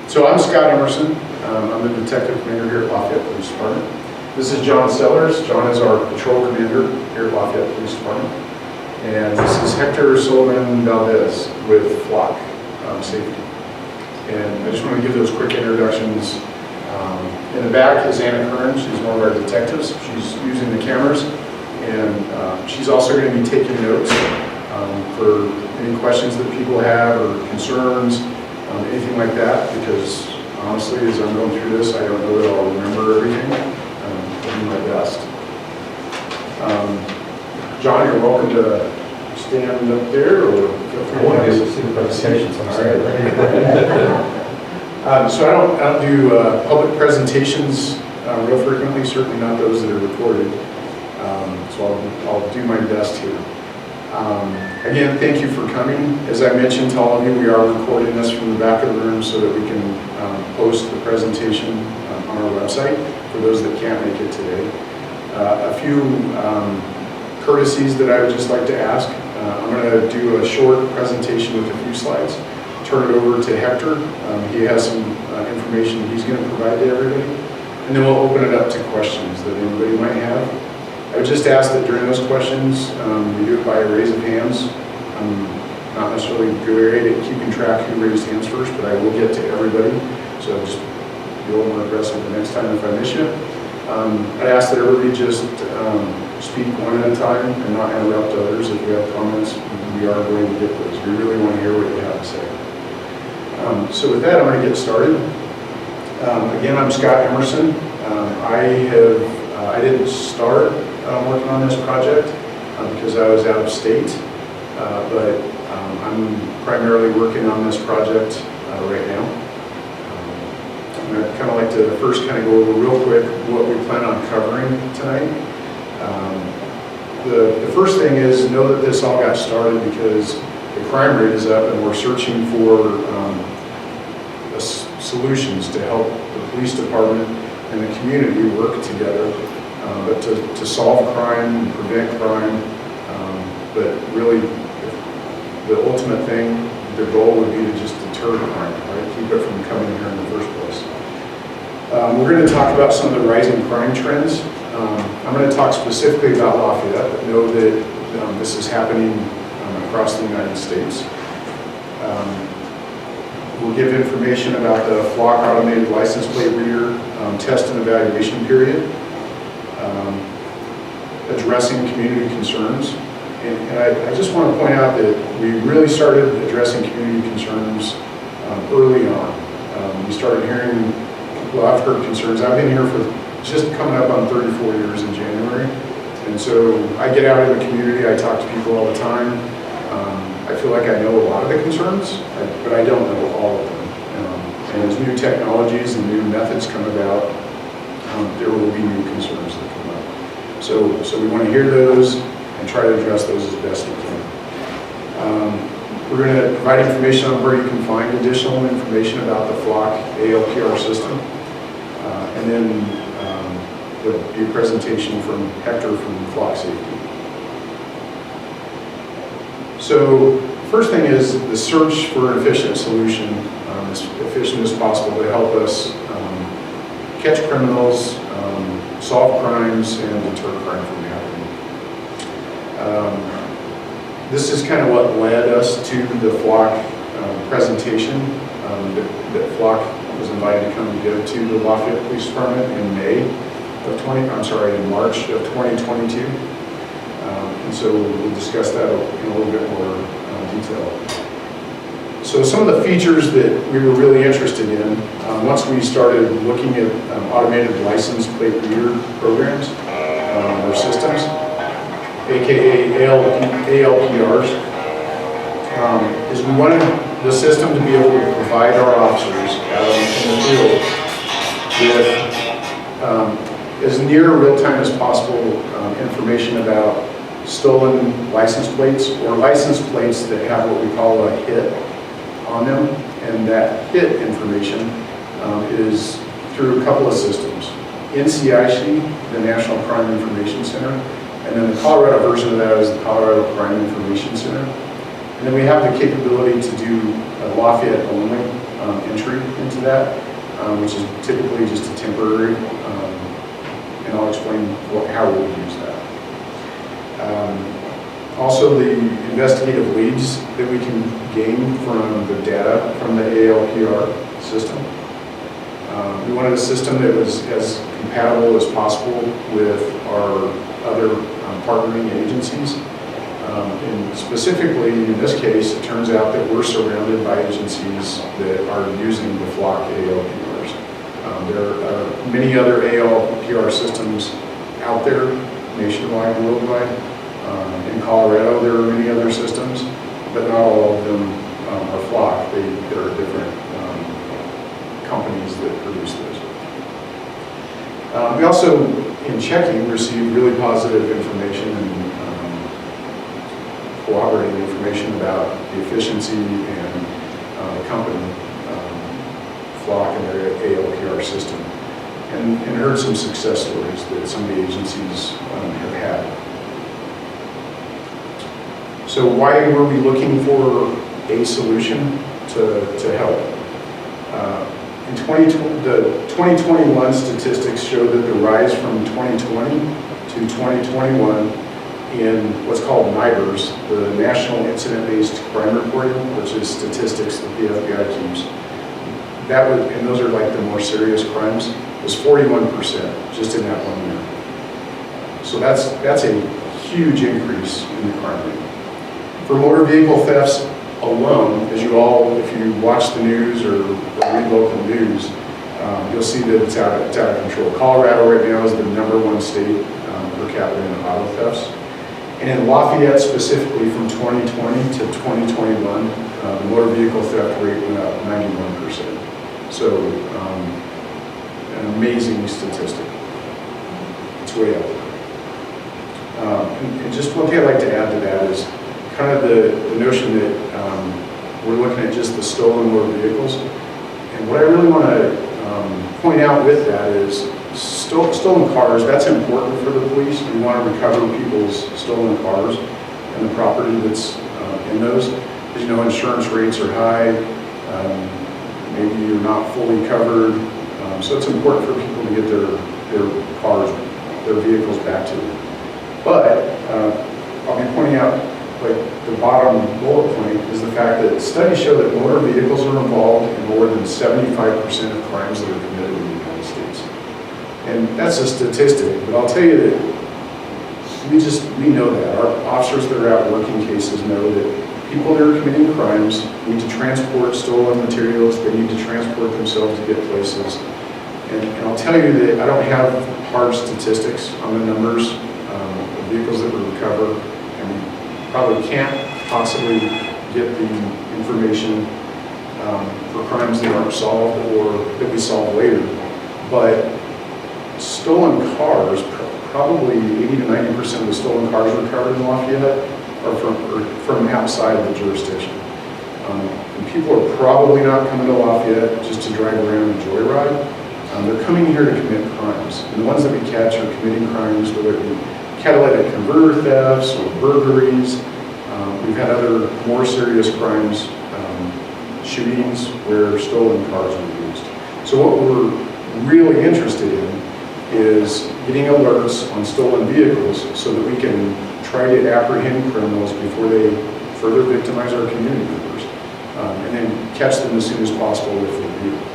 So I'm Scott Emerson. I'm the detective commander here at Lafayette Police Department. This is John Sellers. John is our patrol commander here at Lafayette Police Department. And this is Hector Sullivan Valdez with Flock Safety. And I just want to give those quick introductions. In the back is Anna Curran. She's one of our detectives. She's using the cameras. And she's also going to be taking notes for any questions that people have or concerns, anything like that, because honestly, as I'm going through this, I don't know that I'll remember everything. I'll do my best. John, you're welcome to stand up there, or I want to see the presentations. I'm sorry. So I don't do public presentations real frequently, certainly not those that are recorded. So I'll do my best here. Again, thank you for coming. As I mentioned to all of you, we are recording this from the back of the room so that we can post the presentation on our website for those that can't make it today. A few courtesies that I would just like to ask. I'm going to do a short presentation with a few slides. Turn it over to Hector. He has some information he's going to provide to everybody. And then we'll open it up to questions that anybody might have. I would just ask that during those questions, we do it by a raise of hands. I'm not necessarily great at keeping track who raised hands first, but I will get to everybody. So just be a little more aggressive the next time if I miss you. I'd ask that everybody just speak one at a time and not interrupt others. If you have comments, we are going to get those. We really want to hear what you have to say. So with that, I'm going to get started. Again, I'm Scott Emerson. I didn't start working on this project because I was out of state, but I'm primarily working on this project right now. I'd kind of like to first kind of go over real quick what we plan on covering tonight. The first thing is know that this all got started because the crime rate is up and we're searching for solutions to help the police department and the community work together, but to solve crime and prevent crime. But really, the ultimate thing, the goal would be to just deter crime, right? Keep it from coming here in the first place. We're going to talk about some of the rising crime trends. I'm going to talk specifically about Lafayette, but know that this is happening across the United States. We'll give information about the Flock automated license plate reader test and evaluation period, addressing community concerns. And I just want to point out that we really started addressing community concerns early on. We started hearing, well, I've heard concerns. I've been here for just coming up on 34 years in January. And so I get out in the community, I talk to people all the time. I feel like I know a lot of the concerns, but I don't know all of them. And as new technologies and new methods come about, there will be new concerns that come up. So we want to hear those and try to address those as best we can. We're going to provide information on where you can find additional information about the Flock ALPR system. And then there'll be a presentation from Hector from Flock Safety. So first thing is the search for an efficient solution, as efficient as possible to help us catch criminals, solve crimes, and deter crime from happening. This is kind of what led us to the Flock presentation that Flock was invited to come and give to the Lafayette Police Department in March of 2022. And so we'll discuss that in a little bit more detail. So some of the features that we were really interested in, once we started looking at automated license plate reader programs or systems, aka ALPRs, is we wanted the system to be able to provide our officers out in the field with as near real-time as possible information about stolen license plates or license plates that have what we call a hit on them. And that hit information is through a couple of systems. NCIC, the National Crime Information Center, and then the Colorado version of that is the Colorado Crime Information Center. And then we have the capability to do a Lafayette only entry into to that, which is typically just a temporary, and I'll explain how we would use that. Also, the investigative leads that we can gain from the data from the ALPR system. We wanted a system that was as compatible as possible with our other partnering agencies. And specifically, in this case, it turns out that we're surrounded by agencies that are using the flock ALPRs. There are many other ALPR systems out there, nationwide, worldwide. In Colorado, there are many other systems, but not all of them are flock. There are different companies that produce those. We also, in checking, received really positive information and corroborating information about the efficiency and the company, flock and their ALPR system, and heard some success stories that some of the agencies have had. So why were we looking for a solution to help? In the 2021 statistics show that the rise from 2020 to 2021 in what's called NIBRS, the National Incident-Based Crime Reporting, which is statistics that the FBI keeps, and those are like the more serious crimes, was 41% just in that 1 year. So that's a huge increase in the crime rate. For motor vehicle thefts alone, as you all, if you watch the news or read local news, you'll see that it's out of control. Colorado right now is the #1 state per capita in auto thefts. And in Lafayette specifically, from 2020 to 2021, the motor vehicle theft rate went up 91%. So an amazing statistic. It's way up there. And just one thing I'd like to add to that is kind of the notion that we're looking at just the stolen motor vehicles. And what I really want to point out with that is stolen cars, that's important for the police. We want to recover people's stolen cars and the property that's in those. As you know, insurance rates are high. Maybe you're not fully covered. So it's important for people to get their cars, their vehicles back to them. But I'll be pointing out, like the bottom bullet point is the fact that studies show that motor vehicles are involved in more than 75% of crimes that are committed in the United States. And that's a statistic, but I'll tell you that we know that. Our officers that are out working cases know that people that are committing crimes need to transport stolen materials, they need to transport themselves to get places. And I'll tell you that I don't have hard statistics on the numbers of vehicles that we recover, and we probably can't possibly get the information for crimes that aren't solved or that we solve later. But stolen cars, probably 80 to 90% of the stolen cars recovered in Lafayette are from outside of the jurisdiction. And people are probably not coming to Lafayette just to drive around and joyride. They're coming here to commit crimes. And the ones that we catch are committing crimes, whether it be catalytic converter thefts or burglaries. We've had other more serious crimes, shootings, where stolen cars were used. So what we're really interested in is getting alerts on stolen vehicles so that we can try to apprehend criminals before they further victimize our community members, and then catch them as soon as possible if they're vehicle.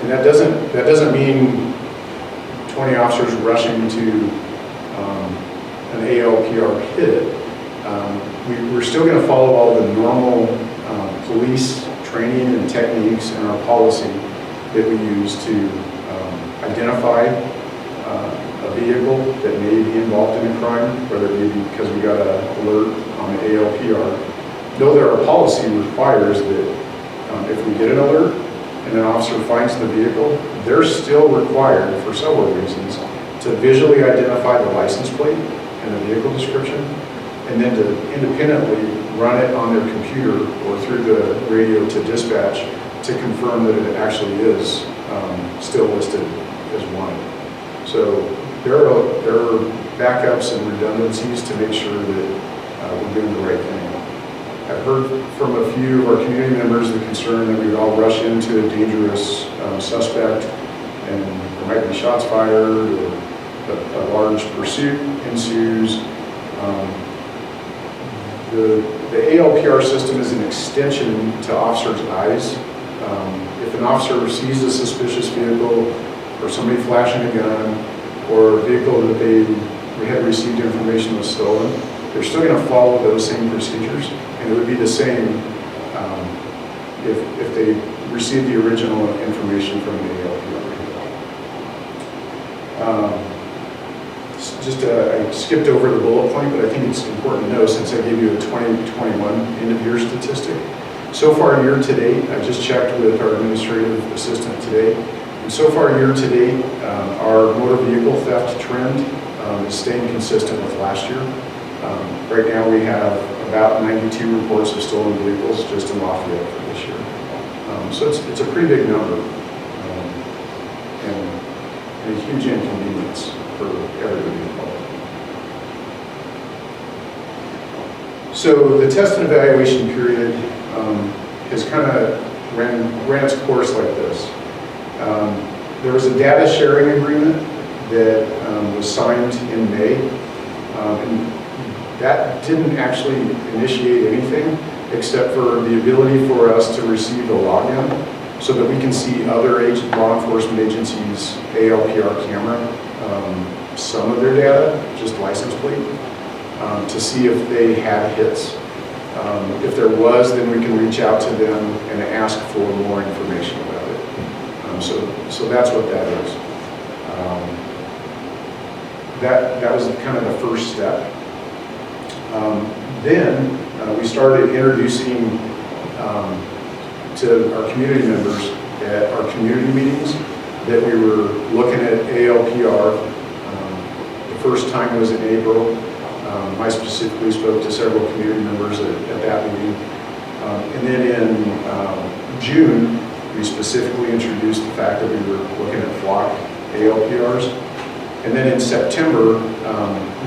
And that doesn't mean 20 officers rushing to an ALPR hit. We're still going to follow all the normal police training and techniques and our policy that we use to identify a vehicle that may be involved in a crime, whether it be because we got an alert on the ALPR. Though that our policy requires that if we get an alert and an officer finds the vehicle, they're still required, for several reasons, to visually identify the license plate and the vehicle description, and then to independently run it on their computer or through the radio to dispatch to confirm that it actually is still listed as wanted. So there are backups and redundancies to make sure that we're doing the right thing. I've heard from a few of our community members the concern that we would all rush into a dangerous suspect and there might be shots fired or a large pursuit ensues. The ALPR system is an extension to officers' eyes. If an officer sees a suspicious vehicle or somebody flashing a gun or a vehicle that we had received information was stolen, they're still going to follow those same procedures, and it would be the same if they received the original information from the ALPR. I skipped over the bullet point, but I think it's important to know since I gave you a 2021 end-of-year statistic. So far, year to date, I just checked with our administrative assistant today, and so far, year to date, our motor vehicle theft trend is staying consistent with last year. Right now, we have about 92 reports of stolen vehicles just in Lafayette for this year. So it's a pretty big number and a huge inconvenience for everybody involved. So the test and evaluation period has kind of ran its course like this. There was a data sharing agreement that was signed in May, and that didn't actually initiate anything except for the ability for us to receive a login so that we can see other law enforcement agencies' ALPR camera, some of their data, just license plate, to see if they had hits. If there was, then we can reach out to them and ask for more information about it. So that's what that is. That was kind of the first step. Then we started introducing to our community members at our community meetings that we were looking at ALPR. The first time was in April. I specifically spoke to several community members at that meeting. And then in June, we specifically introduced the fact that we were looking at flock ALPRs. And then in September,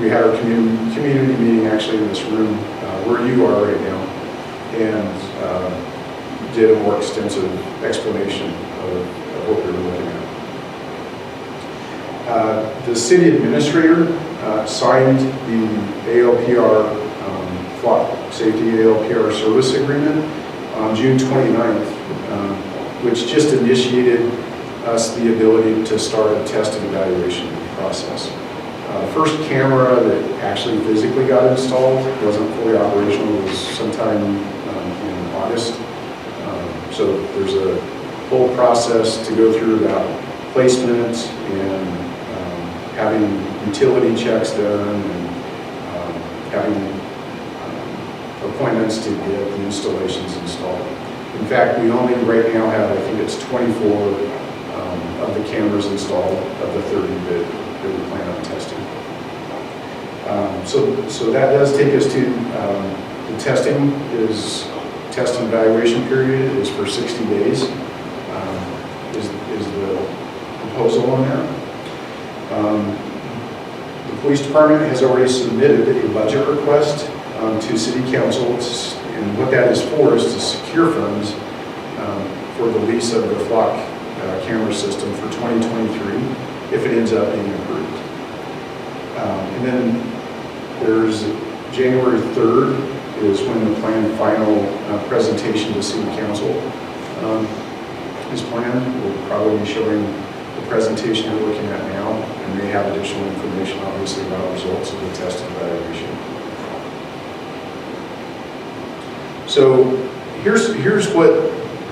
we had our community meeting actually in this room where you are right now, and did a more extensive explanation of what we were looking at. The city administrator signed the ALPR flock safety ALPR service agreement on June 29th, which just initiated us the ability to start a test and evaluation process. The first camera that actually physically got installed wasn't fully operational. It was sometime in August. So there's a whole process to go through about placement and having utility checks done and having appointments to get the installations installed. In fact, we only right now have, I think it's 24 of the cameras installed of the 30 that we plan on testing. So that does take us to the testing test and evaluation period is for 60 days, is the proposal on that. The police department has already submitted a budget request to city council, and what that is for is to secure funds for the lease of the flock camera system for 2023 if it ends up being approved. And then there's January 3rd is when the planned final presentation to city council is planned. We'll probably be showing the presentation you're looking at now, and may have additional information obviously about results of the test and evaluation. So here's what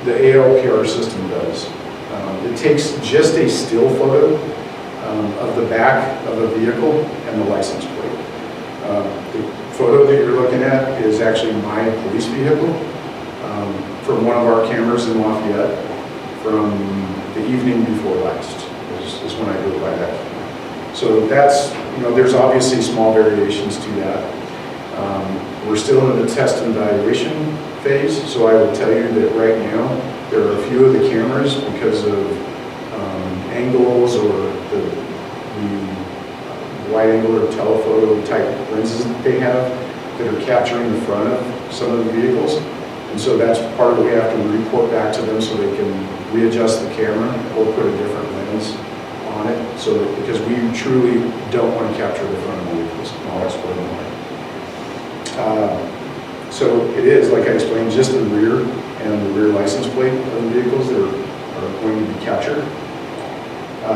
the ALPR system does. It takes just a still photo of the back of a vehicle and the license plate. The photo that you're looking at is actually my police vehicle from one of our cameras in Lafayette from the evening before last is when I go by that camera. So that's, there's obviously small variations to that. We're still in the test and evaluation phase, so I will tell you that right now there are a few of the cameras because of angles or the wide angle or telephoto type lenses that they have that are capturing the front of some of the vehicles. And so that's part of what we have to report back to them so they can readjust the camera or put a different lens on it. So that, because we truly don't want to capture the front of the vehicles. And I'll explain why. So it is, like I explained, just the rear and the rear license plate of the vehicles that are going to be captured.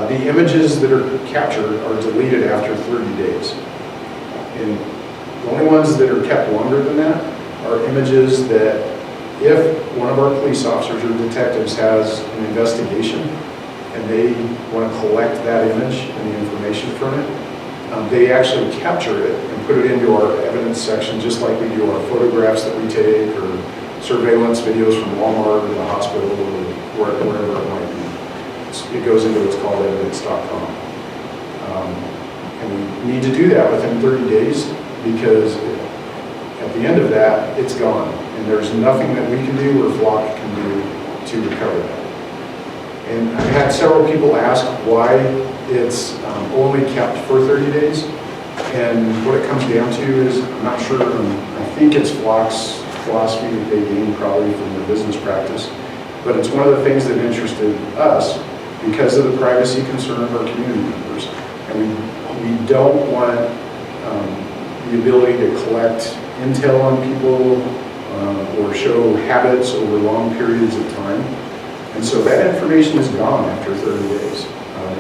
The images that are captured are deleted after 30 days. And the only ones that are kept longer than that are images that if one of our police officers or detectives has an investigation and they want to collect that image and the information from it, they actually capture it and put it into our evidence section, just like we do our photographs that we take or surveillance videos from Walmart or the hospital or wherever it might be. It goes into what's called evidence.com. And we need to do that within 30 days because at the end of that, it's gone. And there's nothing that we can do or Flock can do to recover that. And I've had several people ask why it's only kept for 30 days. And what it comes down to is, I'm not sure, I think it's Flock's philosophy that they gained probably from their business practice. But it's one of the things that interested us because of the privacy concern of our community members. And we don't want the ability to collect intel on people or show habits over long periods of time. And so that information is gone after 30 days.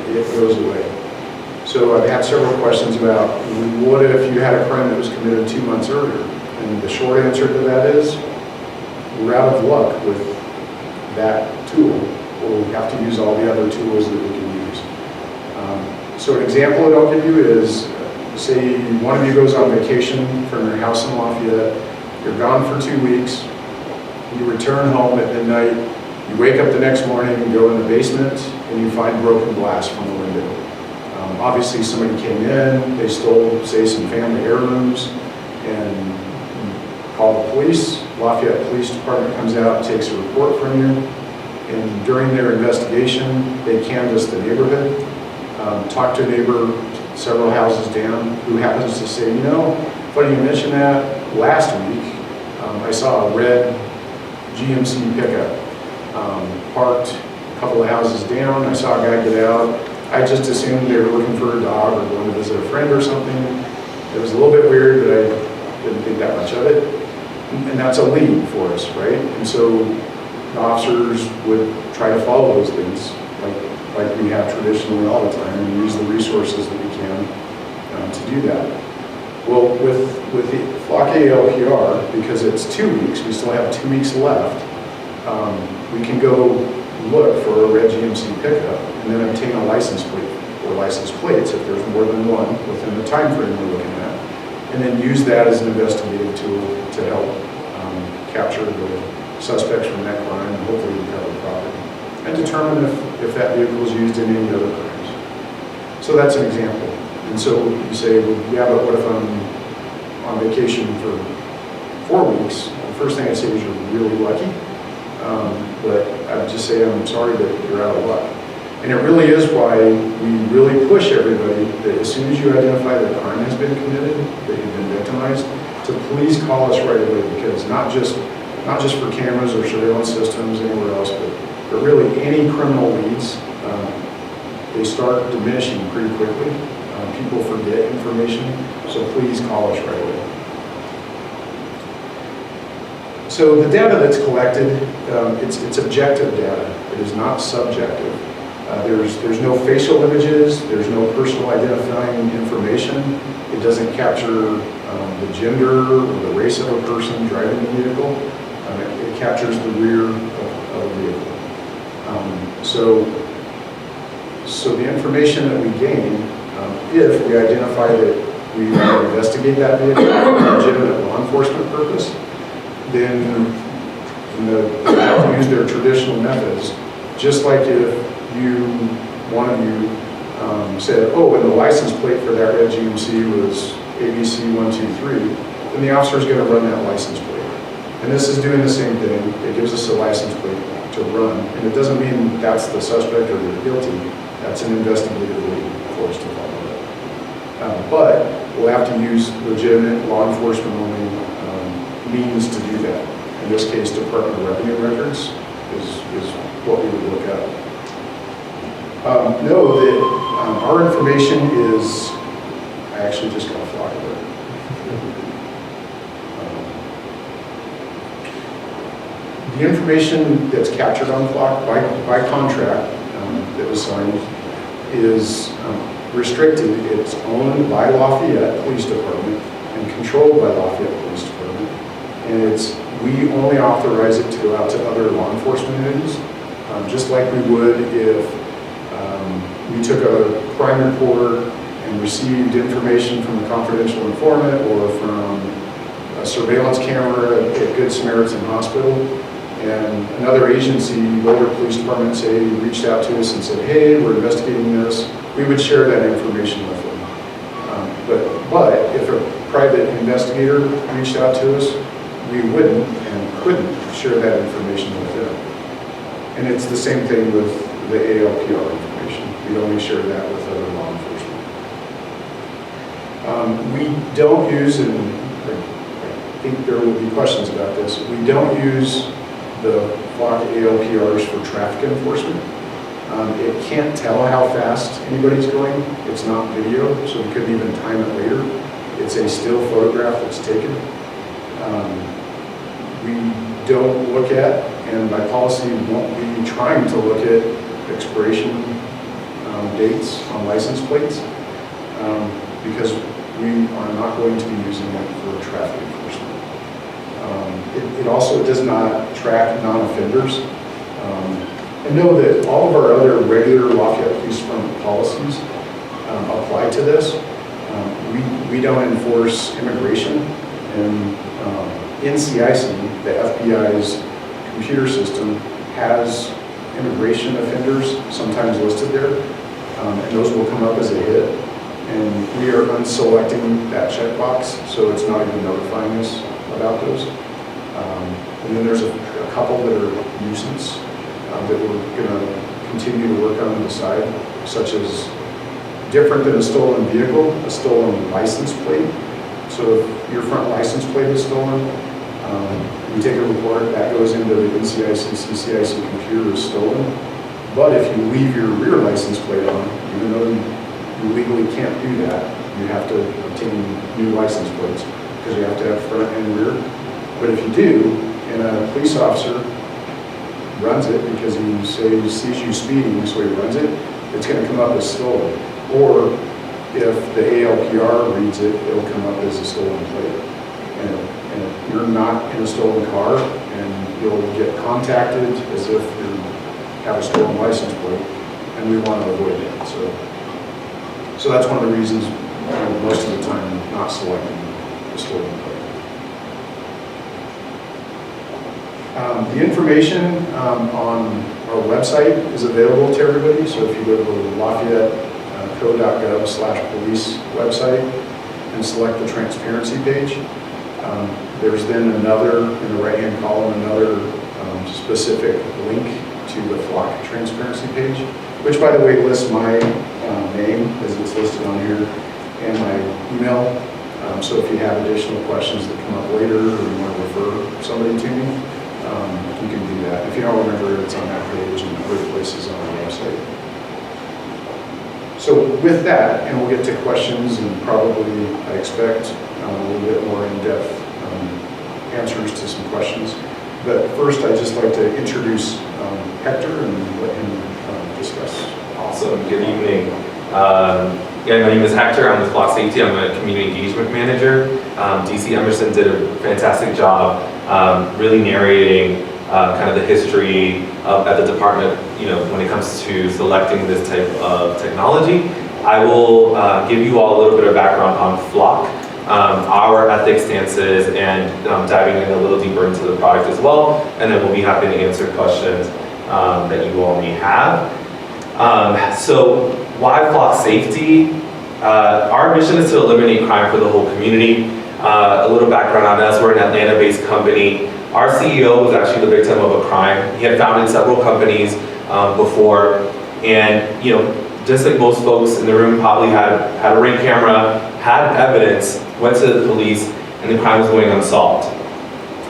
It goes away. So I've had several questions about what if you had a crime that was committed 2 months earlier? And the short answer to that is we're out of luck with that tool, or we have to use all the other tools that we can use. So an example that I'll give you is, say one of you goes on vacation from your house in Lafayette, you're gone for 2 weeks, you return home at midnight, you wake up the next morning and go in the basement and you find broken glass from the window. Obviously somebody came in, they stole, say, some family heirlooms, and call the police. Lafayette Police Department comes out, takes a report from you, and during their investigation, they canvass the neighborhood, talk to a neighbor several houses down who happens to say, you know, funny you mention that, last week I saw a red GMC pickup parked a couple of houses down. I saw a guy get out. I just assumed they were looking for a dog or going to visit a friend or something. It was a little bit weird, but I didn't think that much of it. And that's a lead for us, right? And so the officers would try to follow those leads like we have traditionally all the time and use the resources that we can to do that. Well, with the Flock ALPR, because it's 2 weeks, we still have 2 weeks left, we can go look for a red GMC pickup and then obtain a license plate or license plates if there's more than one within the time frame we're looking at, and then use that as an investigative tool to help capture the suspects from that crime and hopefully recover property and determine if that vehicle is used in any other crimes. So that's an example. And so you say, well, yeah, but what if I'm on vacation for 4 weeks? The first thing I'd say is you're really lucky. But I'd just say I'm sorry that you're out of luck. And it really is why we really push everybody that as soon as you identify that a crime has been committed, that you've been victimized, to please call us right away, because not just for cameras or surveillance systems anywhere else, but really any criminal leads, they start diminishing pretty quickly. People forget information, so please call us right away. So the data that's collected, it's objective data. It is not subjective. There's no facial images. There's no personal identifying information. It doesn't capture the gender or the race of a person driving the vehicle. It captures the rear of the vehicle. So the information that we gain, if we identify that we want to investigate that vehicle for a legitimate law enforcement purpose, then they have to use their traditional methods. Just like if one of you said, oh, and the license plate for that red GMC was ABC123, then the officer is going to run that license plate. And this is doing the same thing. It gives us a license plate to run. And it doesn't mean that's the suspect or they're guilty. That's an investigative lead for us to follow up. But we'll have to use legitimate law enforcement only means to do that. In this case, Department of Revenue records is what we would look at. Know that our information is, I actually just got a flock alert. The information that's captured on Flock by contract that was signed is restricted. It's owned by Lafayette Police Department and controlled by Lafayette Police Department. And we only authorize it to go out to other law enforcement entities, just like we would if we took a crime report and received information from a confidential informant or from a surveillance camera at Good Samaritan Hospital, and another agency, Boulder Police Department, say, reached out to us and said, hey, we're investigating this, we would share that information with them. But if a private investigator reached out to us, we wouldn't and couldn't share that information with them. And it's the same thing with the ALPR information. We'd only share that with other law enforcement. We don't use, and I think there will be questions about this, we don't use the Flock ALPRs for traffic enforcement. It can't tell how fast anybody's going. It's not video, so we couldn't even time it later. It's a still photograph that's taken. We don't look at, and by policy we won't be trying to look at expiration dates on license plates because we are not going to be using it for traffic enforcement. It also does not track non-offenders. And know that all of our other regular Lafayette Police Department policies apply to this. We don't enforce immigration, and NCIC, the FBI's computer system, has immigration offenders sometimes listed there, and those will come up as a hit. And we are unselecting that checkbox, so it's not even notifying us about those. And then there's a couple that are nuisance that we're going to continue to work on and decide, such as different than a stolen vehicle, a stolen license plate. So if your front license plate is stolen, you take a report, that goes into the NCIC, CCIC computer is stolen. But if you leave your rear license plate on, even though you legally can't do that, you have to obtain new license plates because you have to have front and rear. But if you do, and a police officer runs it because he sees you speeding, so he runs it, it's going to come up as stolen. Or if the ALPR reads it, it'll come up as a stolen plate. And you're not in a stolen car, and you'll get contacted as if you have a stolen license plate, and we want to avoid that. So that's one of the reasons most of the time not selecting the stolen plate. The information on our website is available to everybody. So if you go to the LafayetteCo.gov/police website and select the transparency page, there's then another, in the right-hand column, another specific link to the Flock transparency page, which, by the way, lists my name as it's listed on here and my email. So if you have additional questions that come up later or you want to refer somebody to me, you can do that. If you don't remember, it's on that page and other places on our website. So with that, and we'll get to questions and probably, I expect, a little bit more in-depth answers to some questions. But first, I'd just like to introduce Hector and let him discuss. Awesome. Good evening. My name is Hector. I'm with Flock Safety. I'm a community engagement manager. DC Emerson did a fantastic job really narrating kind of the history at the department, when it comes to selecting this type of technology. I will give you all a little bit of background on Flock, our ethics stances, and diving in a little deeper into the product as well. And then we'll be happy to answer questions that you all may have. So why Flock Safety? Our mission is to eliminate crime for the whole community. A little background on us, we're an Atlanta-based company. Our CEO was actually the victim of a crime. He had founded several companies before, and just like most folks in the room probably had a Ring camera, had evidence, went to the police, and the crime was going unsolved.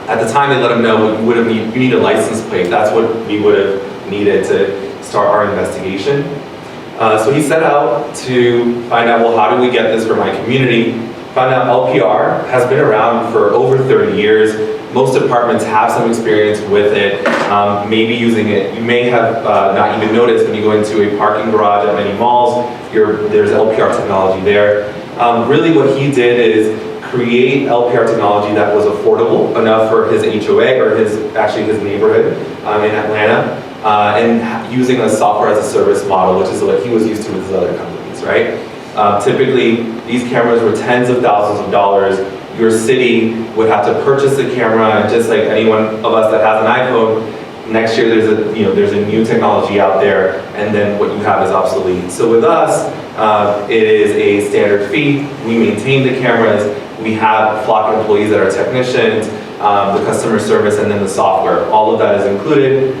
At the time, they let him know you need a license plate. That's what we would have needed to start our investigation. So he set out to find out, well, how do we get this for my community? Found out LPR has been around for over 30 years. Most departments have some experience with it, maybe using it. You may have not even noticed when you go into a parking garage at many malls, there's LPR technology there. Really what he did is create LPR technology that was affordable enough for his HOA, or his neighborhood in Atlanta, and using a software as a service model, which is what he was used to with his other companies, right? Typically, these cameras were tens of thousands of dollars. Your city would have to purchase a camera, and just like anyone of us that has an iPhone, next year there's a new technology out there, and then what you have is obsolete. So with us, it is a standard fee. We maintain the cameras. We have Flock employees that are technicians, the customer service, and then the software. All of that is included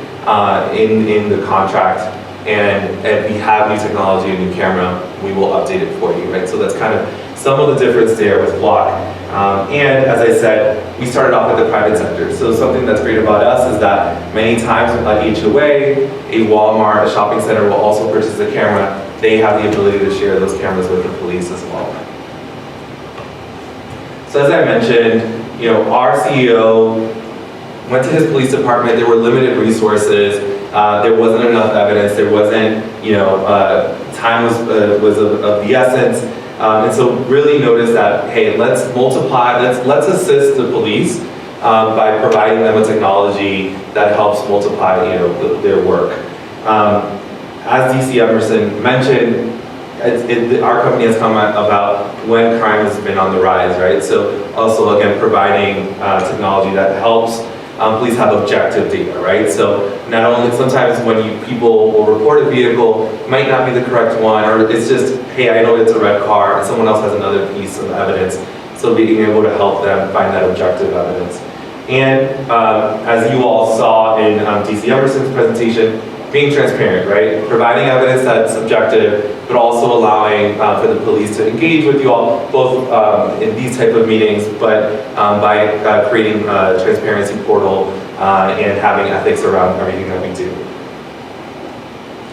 in the contract. And if we have new technology, a new camera, we will update it for you, right? So that's kind of some of the difference there with Flock. And as I said, we started off with the private sector. So something that's great about us is that many times like HOA, a Walmart, a shopping center will also purchase a camera. They have the ability to share those cameras with the police as well. So as I mentioned, our CEO went to his police department. There were limited resources. There wasn't enough evidence. There wasn't, time was of the essence. And so really notice that, hey, let's assist the police by providing them a technology that helps multiply, their work. As DC Emerson mentioned, our company has come about when crime has been on the rise, right? So also, again, providing technology that helps police have objective data, right? So not only sometimes when people will report a vehicle, it might not be the correct one, or it's just, hey, I know it's a red car, and someone else has another piece of evidence. So being able to help them find that objective evidence. And as you all saw in DC Emerson's presentation, being transparent, right? Providing evidence that's objective, but also allowing for the police to engage with you all, both in these type of meetings, but by creating a transparency portal and having ethics around everything that we do.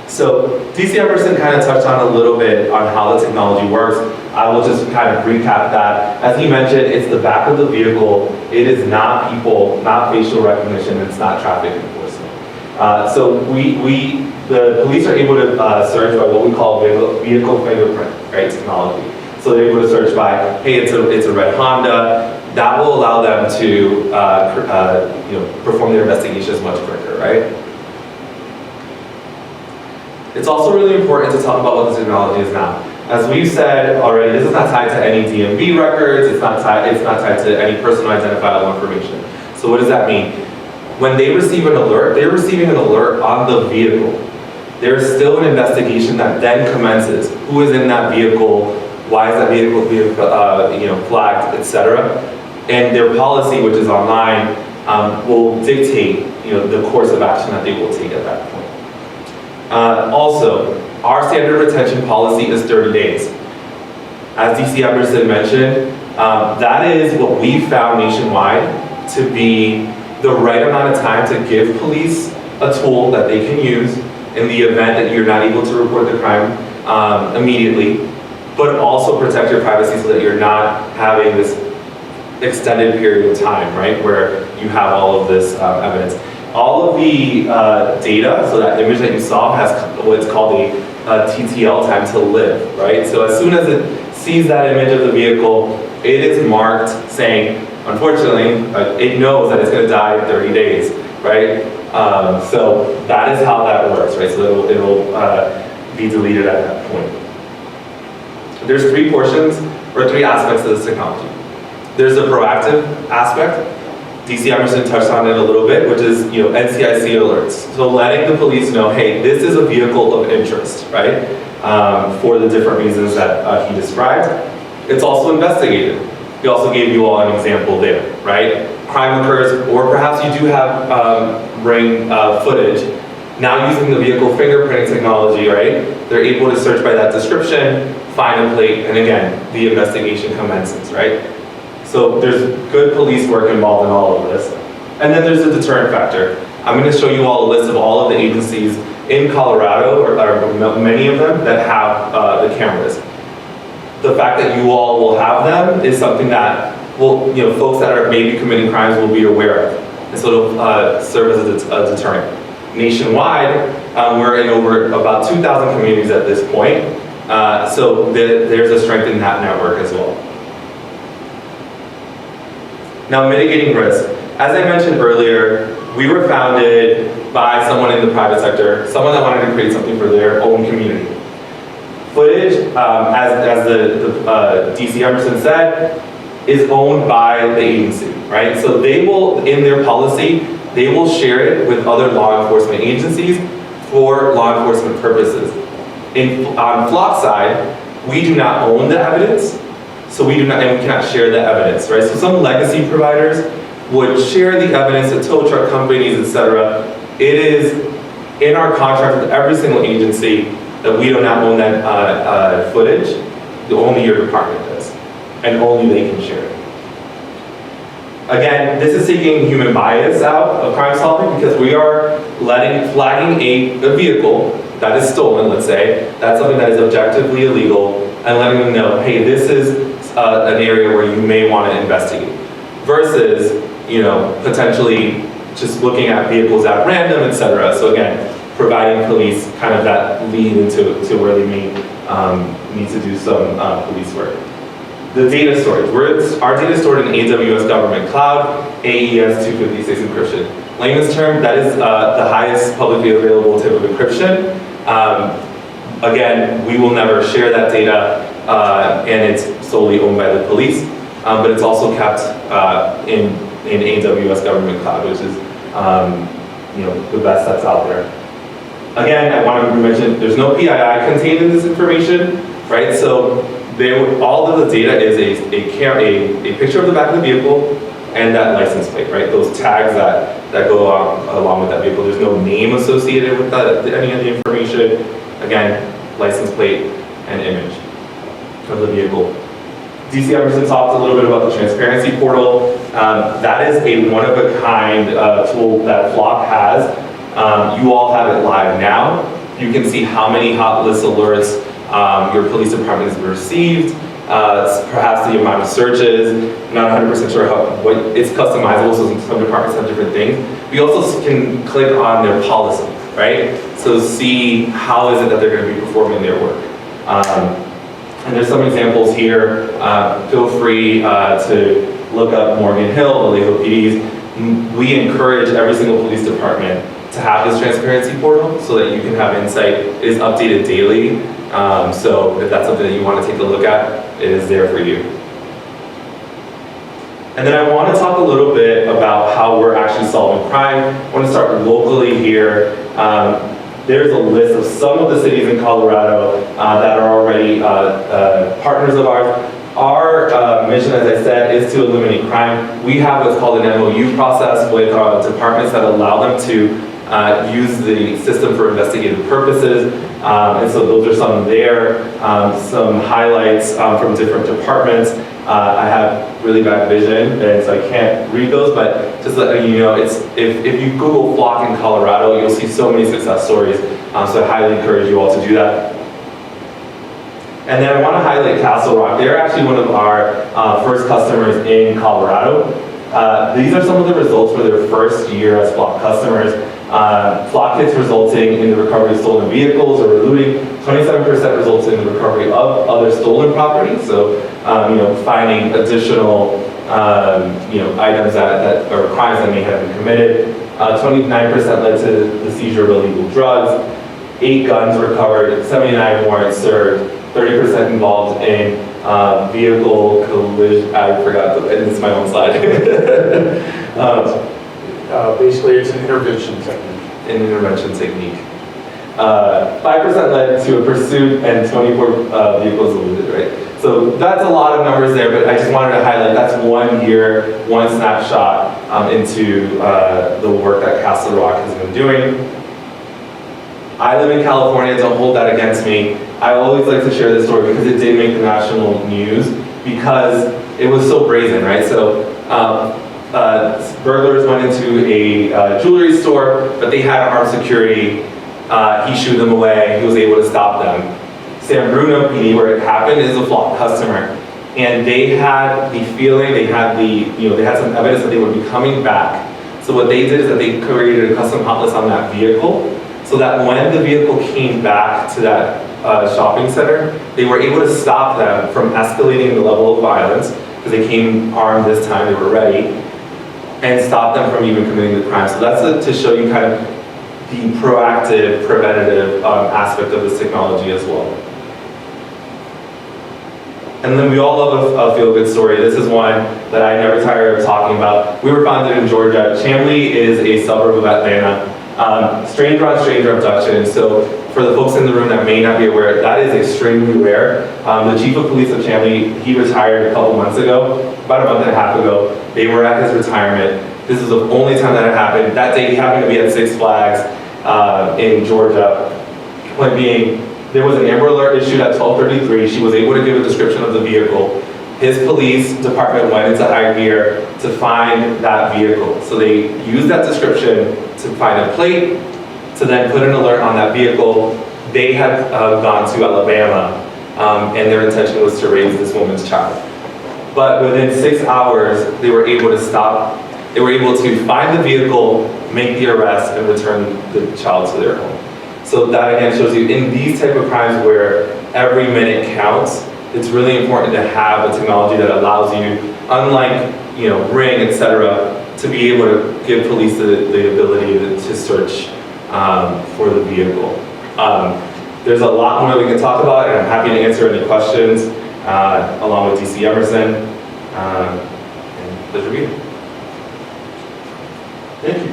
So DC Emerson kind of touched on a little bit on how the technology works. I will just kind of recap that. As he mentioned, it's the back of the vehicle. It is not people, not facial recognition, it's not traffic enforcement. So the police are able to search by what we call vehicle fingerprint, right, technology. So they're able to search by, hey, it's a red Honda. That will allow them to perform their investigations much quicker, right? It's also really important to talk about what the technology is now. As we've said already, this is not tied to any DMV records. It's not tied to any personal identifiable information. So what does that mean? When they receive an alert, they're receiving an alert on the vehicle. There's still an investigation that then commences. Who is in that vehicle? Why is that vehicle being flagged, etc. And their policy, which is online, will dictate the course of action that they will take at that point. Also, our standard retention policy is 30 days. As DC Emerson mentioned, that is what we found nationwide to be the right amount of time to give police a tool that they can use in the event that you're not able to report the crime immediately, but also protect your privacy so that you're not having this extended period of time, right, where you have all of this evidence. All of the data, so that image that you saw has what's called a TTL, time to live, right? So as soon as it sees that image of the vehicle, it is marked saying, unfortunately, it knows that it's going to die in 30 days, right? So that is how that works, right? So it'll be deleted at that point. There's three aspects to this technology. There's the proactive aspect. DC Emerson touched on it a little bit, which is NCIC alerts. So letting the police know, hey, this is a vehicle of interest, right? For the different reasons that he described. It's also investigated. We also gave you all an example there, right? Crime occurs, or perhaps you do have ring footage. Now using the vehicle fingerprinting technology, right? They're able to search by that description, find a plate, and again, the investigation commences, right? So there's good police work involved in all of this. And then there's the deterrent factor. I'm going to show you all a list of all of the agencies in Colorado, or many of them, that have the cameras. The fact that you all will have them is something that will, folks that are maybe committing crimes will be aware of. And so it'll serve as a deterrent. Nationwide, we're in over about 2,000 communities at this point. So there's a strength in that network as well. Now, mitigating risk. As I mentioned earlier, we were founded by someone in the private sector, someone that wanted to create something for their own community. Footage, as the DC Emerson said, is owned by the agency, right? So they will, in their policy, they will share it with other law enforcement agencies for law enforcement purposes. On Flock side, we do not own the evidence, so we cannot share the evidence, right? So some legacy providers would share the evidence to tow truck companies, etc. It is in our contract with every single agency that we do not own that footage. Only your department does, and only they can share it. Again, this is taking human bias out of crime solving because we are flagging a vehicle that is stolen, let's say, that's something that is objectively illegal, and letting them know, hey, this is an area where you may want to investigate. Versus, potentially just looking at vehicles at random, etc. So again, providing police kind of that lead into where they may need to do some police work. The data storage. Our data is stored in AWS Government Cloud, AES 256 encryption. Layman's term, that is the highest publicly available type of encryption. Again, we will never share that data, and it's solely owned by the police. But it's also kept in AWS Government Cloud, which is the best that's out there. Again, I want to mention there's no PII contained in this information, right? So all of the data is a picture of the back of the vehicle and that license plate, right? Those tags that go along with that vehicle. There's no name associated with any of the information. Again, license plate and image of the vehicle. DC Emerson talked a little bit about the transparency portal. That is a one-of-a-kind tool that Flock has. You all have it live now. You can see how many hot list alerts your police department has received, perhaps the amount of searches. I'm not 100% sure it's customizable, so some departments have different things. We also can click on their policy, right? So see how is it that they're going to be performing their work. And there's some examples here. Feel free to look up Morgan Hill, Vallejo PDs. We encourage every single police department to have this transparency portal so that you can have insight. It is updated daily. So if that's something that you want to take a look at, it is there for you. And then I want to talk a little bit about how we're actually solving crime. I want to start locally here. There's a list of some of the cities in Colorado that are already partners of ours. Our mission, as I said, is to eliminate crime. We have what's called an MOU process with departments that allow them to use the system for investigative purposes. And so those are some there, some highlights from different departments. I have really bad vision, and so I can't read those, but just letting you know, if you Google Flock in Colorado, you'll see so many success stories. So I highly encourage you all to do that. And then I want to highlight Castle Rock. They're actually one of our first customers in Colorado. These are some of the results for their first year as Flock customers. Flock hits resulting in the recovery of stolen vehicles or looting. 27% results in the recovery of other stolen property. So, finding additional, items that or crimes that may have been committed. 29% led to the seizure of illegal drugs. 8 guns recovered. 79 warrants served. 30% involved in vehicle collision. I forgot, and it's my own slide. Basically, it's an intervention technique. An intervention technique. 5% led to a pursuit and 24 vehicles eluded, right? So that's a lot of numbers there, but I just wanted to highlight that's 1 year, one snapshot into the work that Castle Rock has been doing. I live in California, don't hold that against me. I always like to share this story because it did make the national news, because it was so brazen, right? So burglars went into a jewelry store, but they had armed security. He shooed them away. He was able to stop them. San Bruno PD, where it happened, is a flawed customer. And they had the feeling, they had some evidence that they would be coming back. So what they did is that they created a custom hot list on that vehicle, so that when the vehicle came back to that shopping center, they were able to stop them from escalating the level of violence, because they came armed this time, they were ready, and stop them from even committing the crime. So that's to show you kind of the proactive, preventative aspect of this technology as well. And then we all love a feel-good story. This is one that I never tire of talking about. We were founded in Georgia. Chamblee is a suburb of Atlanta. Stranger-on-stranger abduction. So for the folks in the room that may not be aware, that is extremely rare. The chief of police of Chamblee, he retired a couple months ago, about a month and a half ago. They were at his retirement. This is the only time that it happened. That day he happened to be at Six Flags in Georgia. Point being, there was an Amber Alert issued at 12:33. She was able to give a description of the vehicle. His police department went into high gear to find that vehicle. So they used that description to find a plate, to then put an alert on that vehicle. They had gone to Alabama, and their intention was to raise this woman's child. But within 6 hours, they were able to stop. They were able to find the vehicle, make the arrest, and return the child to their home. So that again shows you, in these type of crimes where every minute counts, it's really important to have a technology that allows you, unlike Ring, etc., to be able to give police the ability to search for the vehicle. There's a lot more that we can talk about, and I'm happy to answer any questions along with DC Emerson. And pleasure being here. Thank you.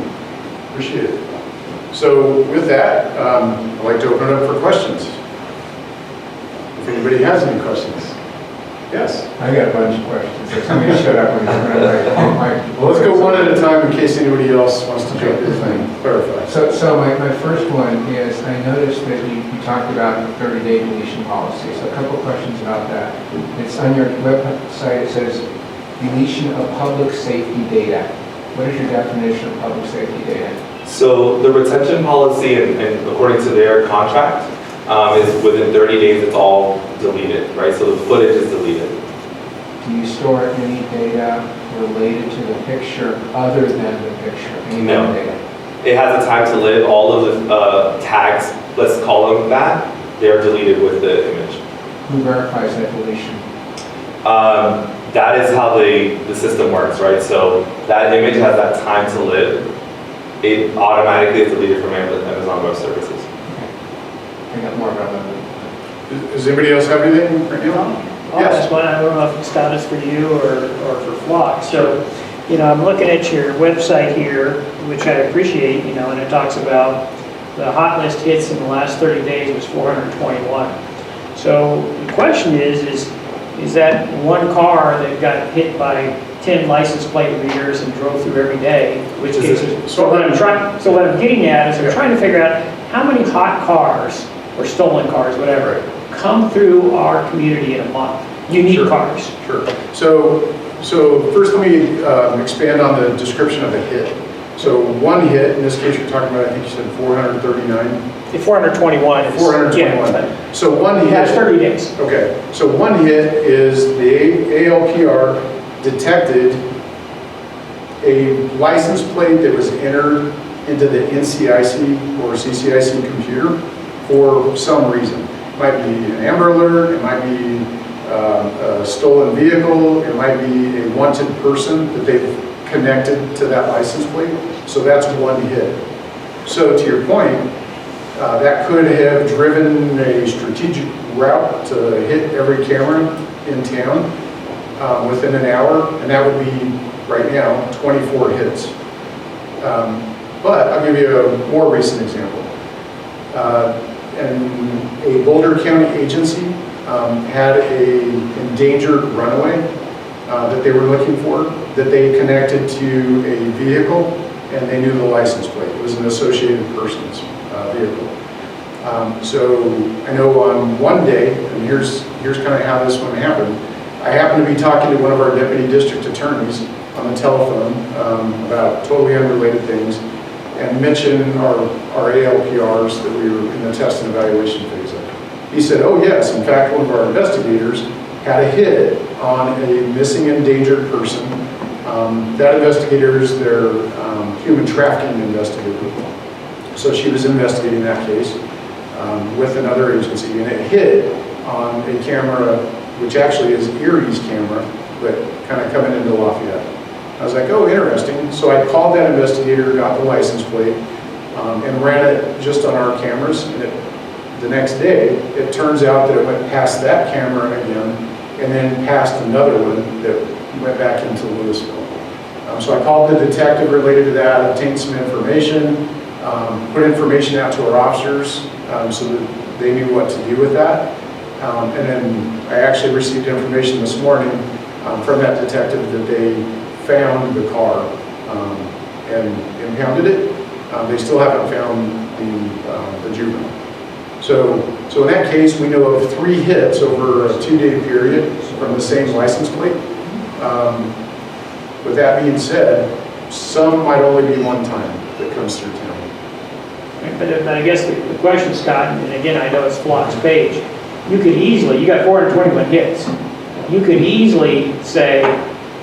Appreciate it. So with that, I'd like to open it up for questions. If anybody has any questions. Yes? I got a bunch of questions. So somebody shut up when you're going to Well, let's go one at a time in case anybody else wants to jump in and clarify. So my first one is, I noticed that you talked about the 30-day deletion policy. So a couple of questions about that. It's on your website, it says deletion of public safety data. What is your definition of public safety data? So the retention policy, and according to their contract, is within 30 days it's all deleted, right? So the footage is deleted. Do you store any data related to the picture other than the picture? Any No. data? It has a time to live. All of the tags, let's call them that, they're deleted with the image. Who verifies that deletion? That is how the system works, right? So that image has that time to live. It automatically is deleted from Amazon Web Services. I got more about that. Does anybody else have anything right now? I'll ask one. I don't know if it's status for you or for Flock. So, I'm looking at your website here, which I appreciate, and it talks about the hot list hits in the last 30 days was 421. So the question is that one car that got hit by 10 license plate readers and drove through every day, which is, so what I'm getting at is I'm trying to figure out how many hot cars or stolen cars, whatever, come through our community in a month. Unique cars. Sure. So first let me expand on the description of a hit. So one hit, in this case you're talking about, I think you said 439? 421. 421. Yeah, so one hit. that's 30 days. Okay. So one hit is the ALPR detected a license plate that was entered into the NCIC or CCIC computer for some reason. It might be an Amber Alert, it might be a stolen vehicle, it might be a wanted person that they've connected to that license plate. So that's one hit. So to your point, that could have driven a strategic route to hit every camera in town within an hour, and that would be, right now, 24 hits. But I'll give you a more recent example. And a Boulder County agency had a endangered runaway that they were looking for, that they connected to a vehicle, and they knew the license plate. It was an Associated Persons vehicle. So I know on one day, and here's kind of how this one happened, I happened to be talking to one of our deputy district attorneys on the telephone about totally unrelated things, and mentioned our ALPRs that we were in the test and evaluation phase of. He said, oh yes, in fact, one of our investigators had a hit on a missing endangered person. That investigator is their human trafficking investigator. So she was investigating that case with another agency, and it hit on a camera, which actually is Erie's camera, but kind of coming into Lafayette. I was like, oh, interesting. So I called that investigator, got the license plate, and ran it just on our cameras. And the next day, it turns out that it went past that camera again, and then past another one that went back into Louisville. So I called the detective related to that, obtained some information, put information out to our officers so that they knew what to do with that. And then I actually received information this morning from that detective that they found the car and impounded it. They still haven't found the juvenile. So in that case, we know of 3 hits over a 2-day period from the same license plate. With that being said, some might only be one time that comes through town. But I guess the question, Scott, and again, I know it's Flock's page, you could easily, you got 421 hits. You could easily say,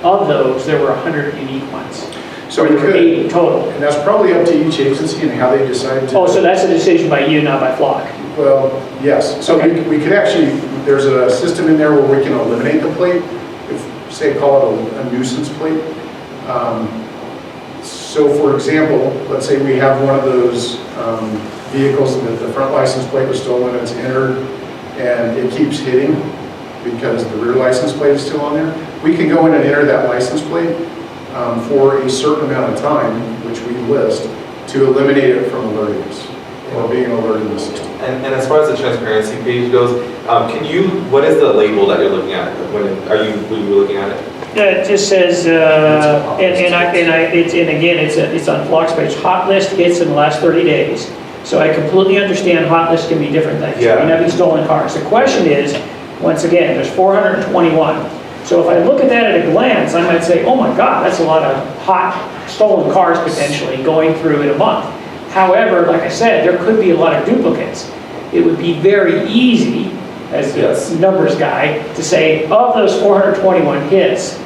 of those, there were 100 unique ones. So Or we there were could, 80 total. and that's probably up to each agency and how they decide to. Oh, so that's a decision by you, not by Flock? Well, yes. So Okay. we could actually, there's a system in there where we can eliminate the plate, if, say, call it a nuisance plate. So for example, let's say we have one of those vehicles that the front license plate was stolen, it's entered, and it keeps hitting because the rear license plate is still on there. We can go in and enter that license plate for a certain amount of time, which we list, to eliminate it from alerting us or being alerted in the system. And as far as the transparency page goes, what is the label that you're looking at? When you looking at it? It just says, and again, it's on Flock's page, hot list hits in the last 30 days. So I completely understand hot lists can be different things. Yeah. It may not be stolen cars. The question is, once again, there's 421. So if I look at that at a glance, I might say, oh my God, that's a lot of hot stolen cars potentially going through in a month. However, like I said, there could be a lot of duplicates. It would be very easy, as a numbers guy, to say, of those 421 hits,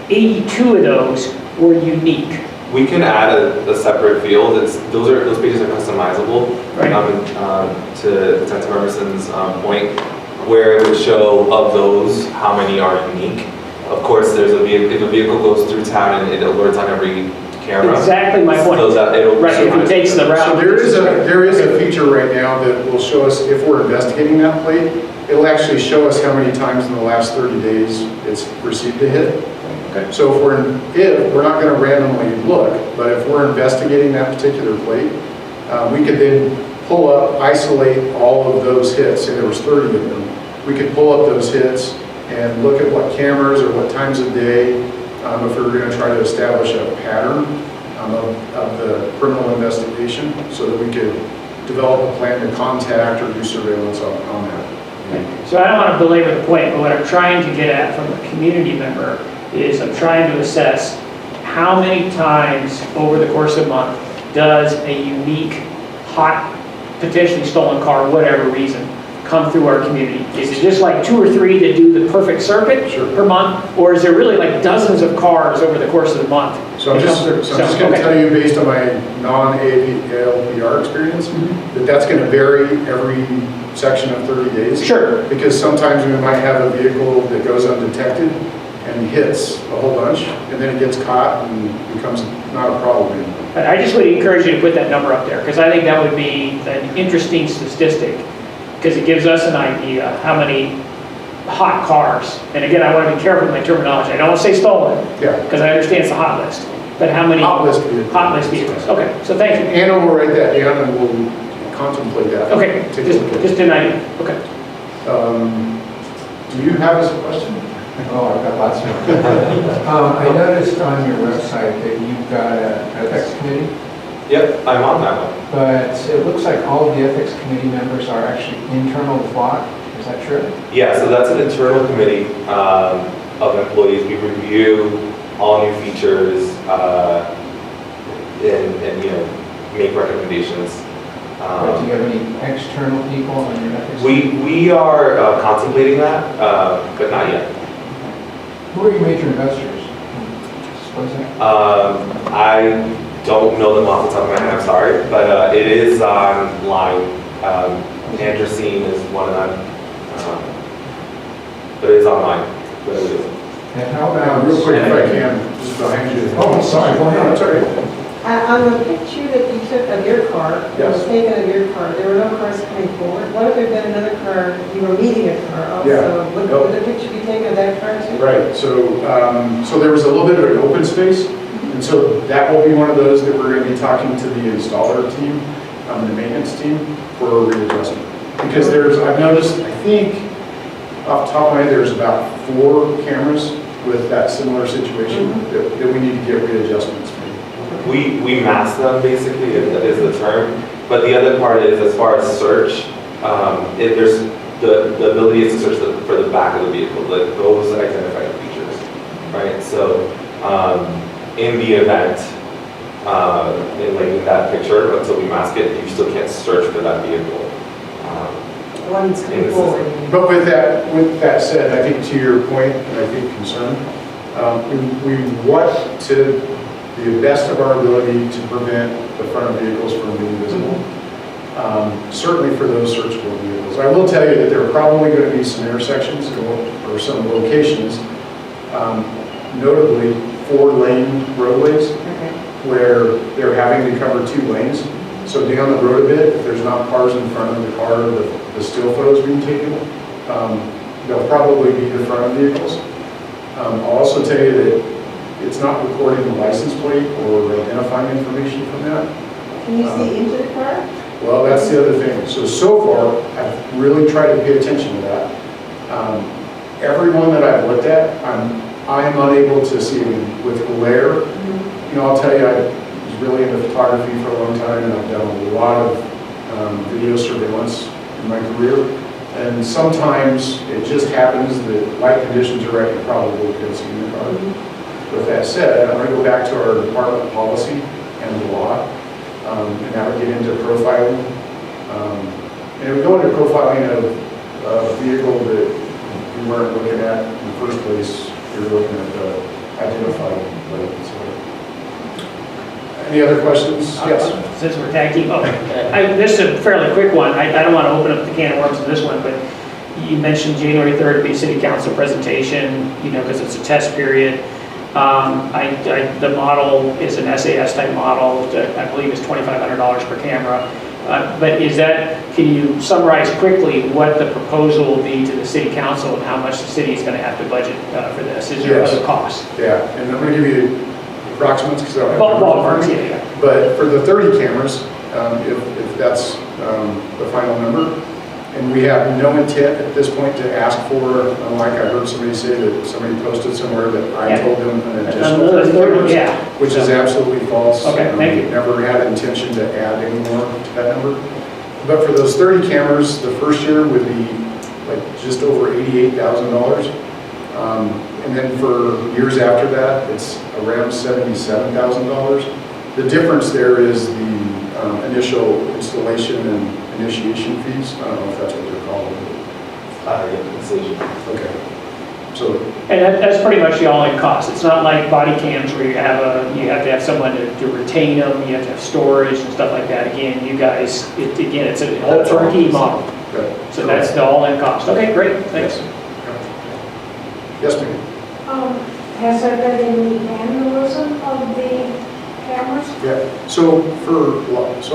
82 of those were unique. We can add a separate field. Those pages are customizable. Right. To Detective Emerson's point, where it would show of those how many are unique. Of course, if a vehicle goes through town and it alerts on every camera. Exactly my point. So that it'll Right, if it takes the route. So there is a feature right now that will show us, if we're investigating that plate, it'll actually show us how many times in the last 30 days it's received a hit. Okay. So if we're not going to randomly look, but if we're investigating that particular plate, we could then pull up, isolate all of those hits, say there was 30 of them. We could pull up those hits and look at what cameras or what times of day, if we were going to try to establish a pattern of the criminal investigation, so that we could develop a plan to contact or do surveillance on that. So I don't want to belabor the point, but what I'm trying to get at from a community member is I'm trying to assess how many times over the course of a month does a unique, hot, potentially stolen car, whatever reason, come through our community? Is it just like 2 or 3 that do the perfect circuit per month, or is there really like dozens of cars over the course of the month? So I'm just going to tell you, based on my non-ALPR experience, that's going to vary every section of 30 days. Sure. Because sometimes we might have a vehicle that goes undetected and hits a whole bunch, and then it gets caught and becomes not a problem anymore. But I just would encourage you to put that number up there, because I think that would be an interesting statistic, because it gives us an idea how many hot cars, and again, I want to be careful with my terminology. I don't want to say stolen, Yeah. because I understand it's a hot list, but how many Hot list vehicles. hot list vehicles? Okay, so thank you. And we'll write that down and we'll contemplate that. Okay, Take a look at it. just an idea. Okay. Do you have a question? Oh, I've got lots more. I noticed on your website that you've got an ethics committee, Yep, I'm on that one. but it looks like all of the ethics committee members are actually internal to Flock. Is that true? Yeah, so that's an internal committee. of employees. We review all new features and make recommendations. But do you have any external people on your ethics? We are contemplating that, but not yet. Who are your major investors? Disclose that? I don't know them off the top of my head, I'm sorry, but it is online. Androsine is one of them. But it is online. But it is. And how about, Real quick, if I can, just behind you. Oh, I'm sorry, go ahead. No, it's all right. On the picture that you took of your car, that was Yes. taken of your car, there were no cars coming forward. What if there'd been another car, you were meeting a car also? Yeah. Would the picture be taken of that car too? Right, so there was a little bit of an open space, and so that will be one of those that we're going to be talking to the installer team, the maintenance team, for a readjustment. Because I've noticed, I think, off the top of my head, there's about 4 cameras with that similar situation that we need to get readjustments for. We mask them basically, that is the term. But the other part is, as far as search, if there's the ability is to search for the back of the vehicle, like those identified features, right? So in the event, in that picture, until we mask it, you still can't search for that vehicle. The one that's In coming the forward. But with that said, I think to your point, and I think concern, we want to the best of our ability to prevent the front of vehicles from being visible. Certainly for those searchable vehicles. I will tell you that there are probably going to be some intersections or some locations, notably 4-lane roadways, where they're having to cover 2 lanes. So down the road a bit, if there's not cars in front of the car, the still photos being taken, they'll probably be the front of vehicles. I'll also tell you that it's not recording the license plate or identifying information from that. Can you see into the car? Well, that's the other thing. So far, I've really tried to pay attention to that. Everyone that I've looked at, I'm unable to see with glare. You know, I'll tell you, I was really into photography for a long time, and I've done a lot of video surveillance in my career. And sometimes it just happens that light conditions are right, you probably can see in the car. With that said, I'm going to go back to our department policy and the law, and that would get into profiling. And it would go into profiling of a vehicle that we weren't looking at in the first place. We were looking at the identified plate. Any other questions? Yes. Since we're tag team, this is a fairly quick one. I don't want to open up the can of worms in this one, but you mentioned January 3rd would be city council presentation, because it's a test period. The model is an SAS type model that I believe is $2,500 per camera. But can you summarize quickly what the proposal will be to the city council and how much the city is going to have to budget for this? Is there other costs? Yeah, and I'm going to give you approximates because I don't have Ballparks, numbers. yeah. But for the 30 cameras, if that's the final number, and we have no intent at this point to ask for, unlike I heard somebody say that somebody posted somewhere that I told them an additional 30 cameras, which is absolutely false. Okay, thank you. Never had intention to add any more to that number. But for those 30 cameras, the first year would be like just over $88,000. And then for years after that, it's around $77,000. The difference there is the initial installation and initiation fees. I don't know if that's what they're called. Okay. So, And that's pretty much the all-in cost. It's not like body cams where you have to have someone to retain them, you have to have storage and stuff like that. Again, you guys, it's a whole turnkey model. okay. So that's the all-in cost. Okay, great, thanks. Yes, ma'am. Has there been any vandalism of the cameras? Yeah. So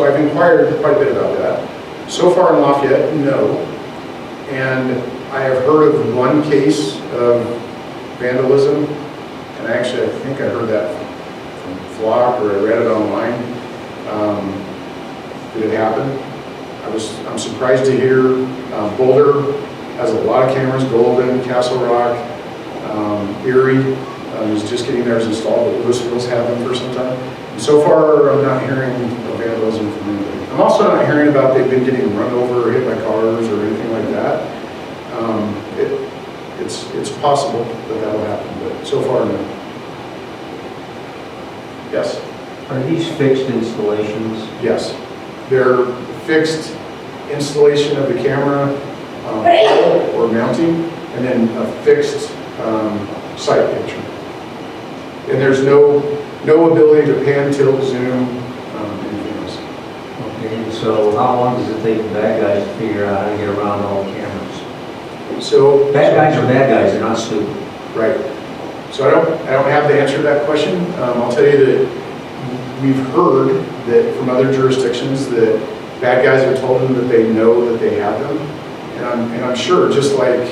I've inquired quite a bit about that. So far in Lafayette, no. And I have heard of one case of vandalism, and actually I think I heard that from Flock or I read it online. Did it happen? I'm surprised to hear Boulder has a lot of cameras, Golden, Castle Rock, Erie is just getting theirs installed, but Louisville's had them for some time. And so far, I'm not hearing of vandalism from anybody. I'm also not hearing about they've been getting run over or hit by cars or anything like that. it's possible that that'll happen, but so far, no. Yes, Are these fixed installations? yes. They're fixed installation of the camera or mounting, and then a fixed site picture. And there's no ability to pan, tilt, zoom, anything else. Okay, and so how long does it take the bad guys to figure out how to get around all the cameras? So Bad guys are bad guys, they're not stupid. right. So I don't have the answer to that question. I'll tell you that we've heard that from other jurisdictions that bad guys are told them that they know that they have them, and I'm sure just like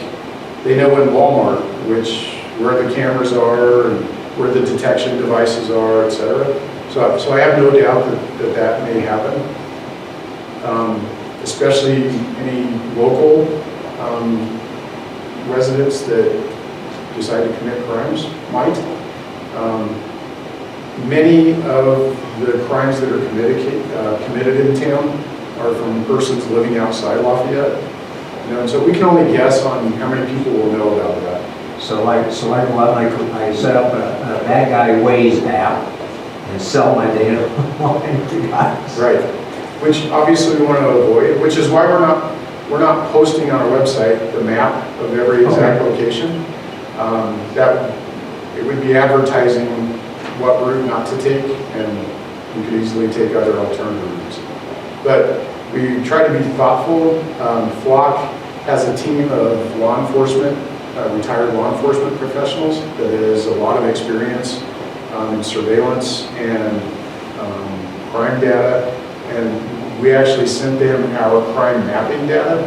they know in Walmart where the cameras are and where the detection devices are, etc. So I have no doubt that may happen, especially any local residents that decide to commit crimes might. Many of the crimes that are committed in town are from persons living outside Lafayette. And so we can only guess on how many people will know about that. So I set up a bad guy Waze app and sell my data online to guys. Right. Which obviously we want to avoid, which is why we're not posting on our website the map of every exact location. That it would be advertising what route not to take, and you could easily take other alternative routes. But we try to be thoughtful. Flock has a team of law enforcement, retired law enforcement professionals that has a lot of experience in surveillance and crime data, and we actually sent them our crime mapping data,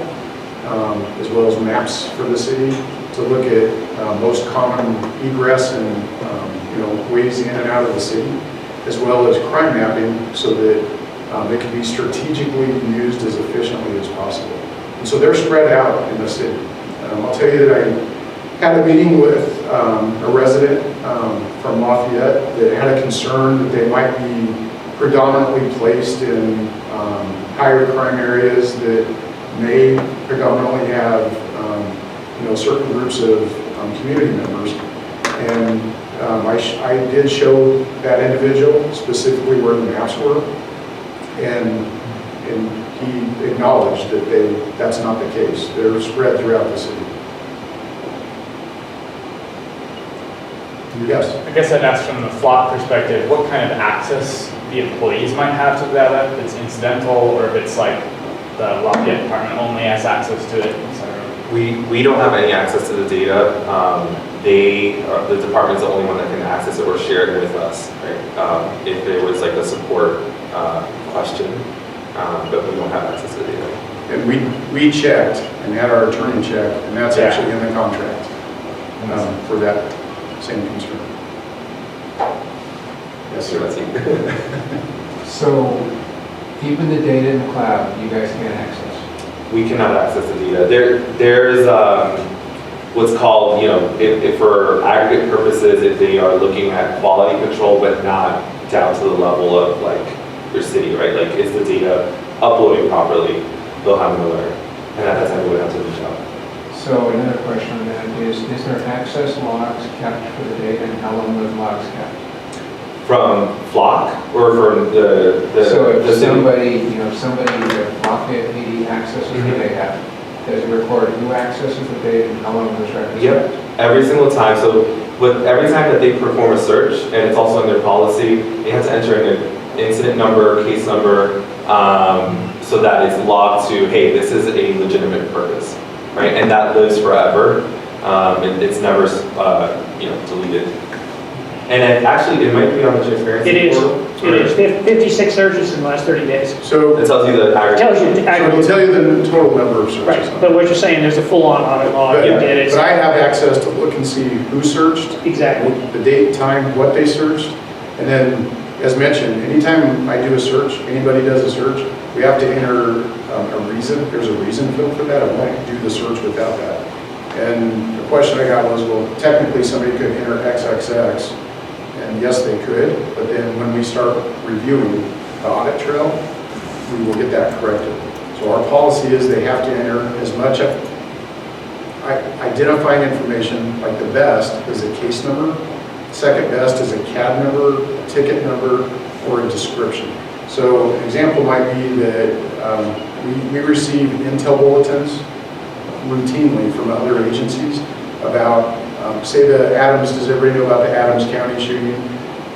as well as maps for the city to look at most common egress and ways in and out of the city, as well as crime mapping, so that they can be strategically used as efficiently as possible. And so they're spread out in the city. I'll tell you that I had a meeting with a resident from Lafayette that had a concern that they might be predominantly placed in higher crime areas that may predominantly have certain groups of community members. And I did show that individual specifically where the maps were, and he acknowledged that that's not the case. They're spread throughout the city. Yes? I guess I'd ask from the flock perspective, what kind of access the employees might have to that, if it's incidental, or if it's like the Lafayette department only has access to it, etc. We don't have any access to the data. The department's the only one that can access it or share it with us, right? If there was like a support question, but we don't have access to the data. And we checked and had our attorney check, and that's actually in the contract for that same concern. Yes, sir. That's it. So even the data in the cloud, you guys can't access? We cannot access the data. There's what's called, if for aggregate purposes, if they are looking at quality control, but not down to the level of like your city, right? Like, is the data uploading properly? They'll have an alert, and at that time we would have to reach out. So another question on that is there access logs kept for the data, and how long those logs kept? From Flock or from the So if the city? somebody that Lafayette PD accesses the data, does it record who accesses the data and how long those records? Yep, every single time. So every time that they perform a search, and it's also in their policy, they have to enter in an incident number, case number, so that it's logged to, hey, this is a legitimate purpose, right? And that lives forever. And it's never, deleted. And it might be on the transparency It is. portal. It is 56 searches in the last 30 days. So It tells you the aggregate. Tells you the it'll aggregate. tell you the total number of searches. Right, but what you're saying, there's a full-on audit log. But, You did it. but I have access to look and see who searched, Exactly. the date, time, what they searched, and then, as mentioned, anytime I do a search, anybody does a search, we have to enter a reason. There's a reason field for that. I won't do the search without that. And the question I got was, well, technically somebody could enter XXX, and yes, they could, but then when we start reviewing the audit trail, we will get that corrected. So our policy is they have to enter as much. I identifying information, like the best is a case number, second best is a CAD number, a ticket number, or a description. So an example might be that we receive intel bulletins routinely from other agencies about, say the Adams, does everybody know about the Adams County shooting?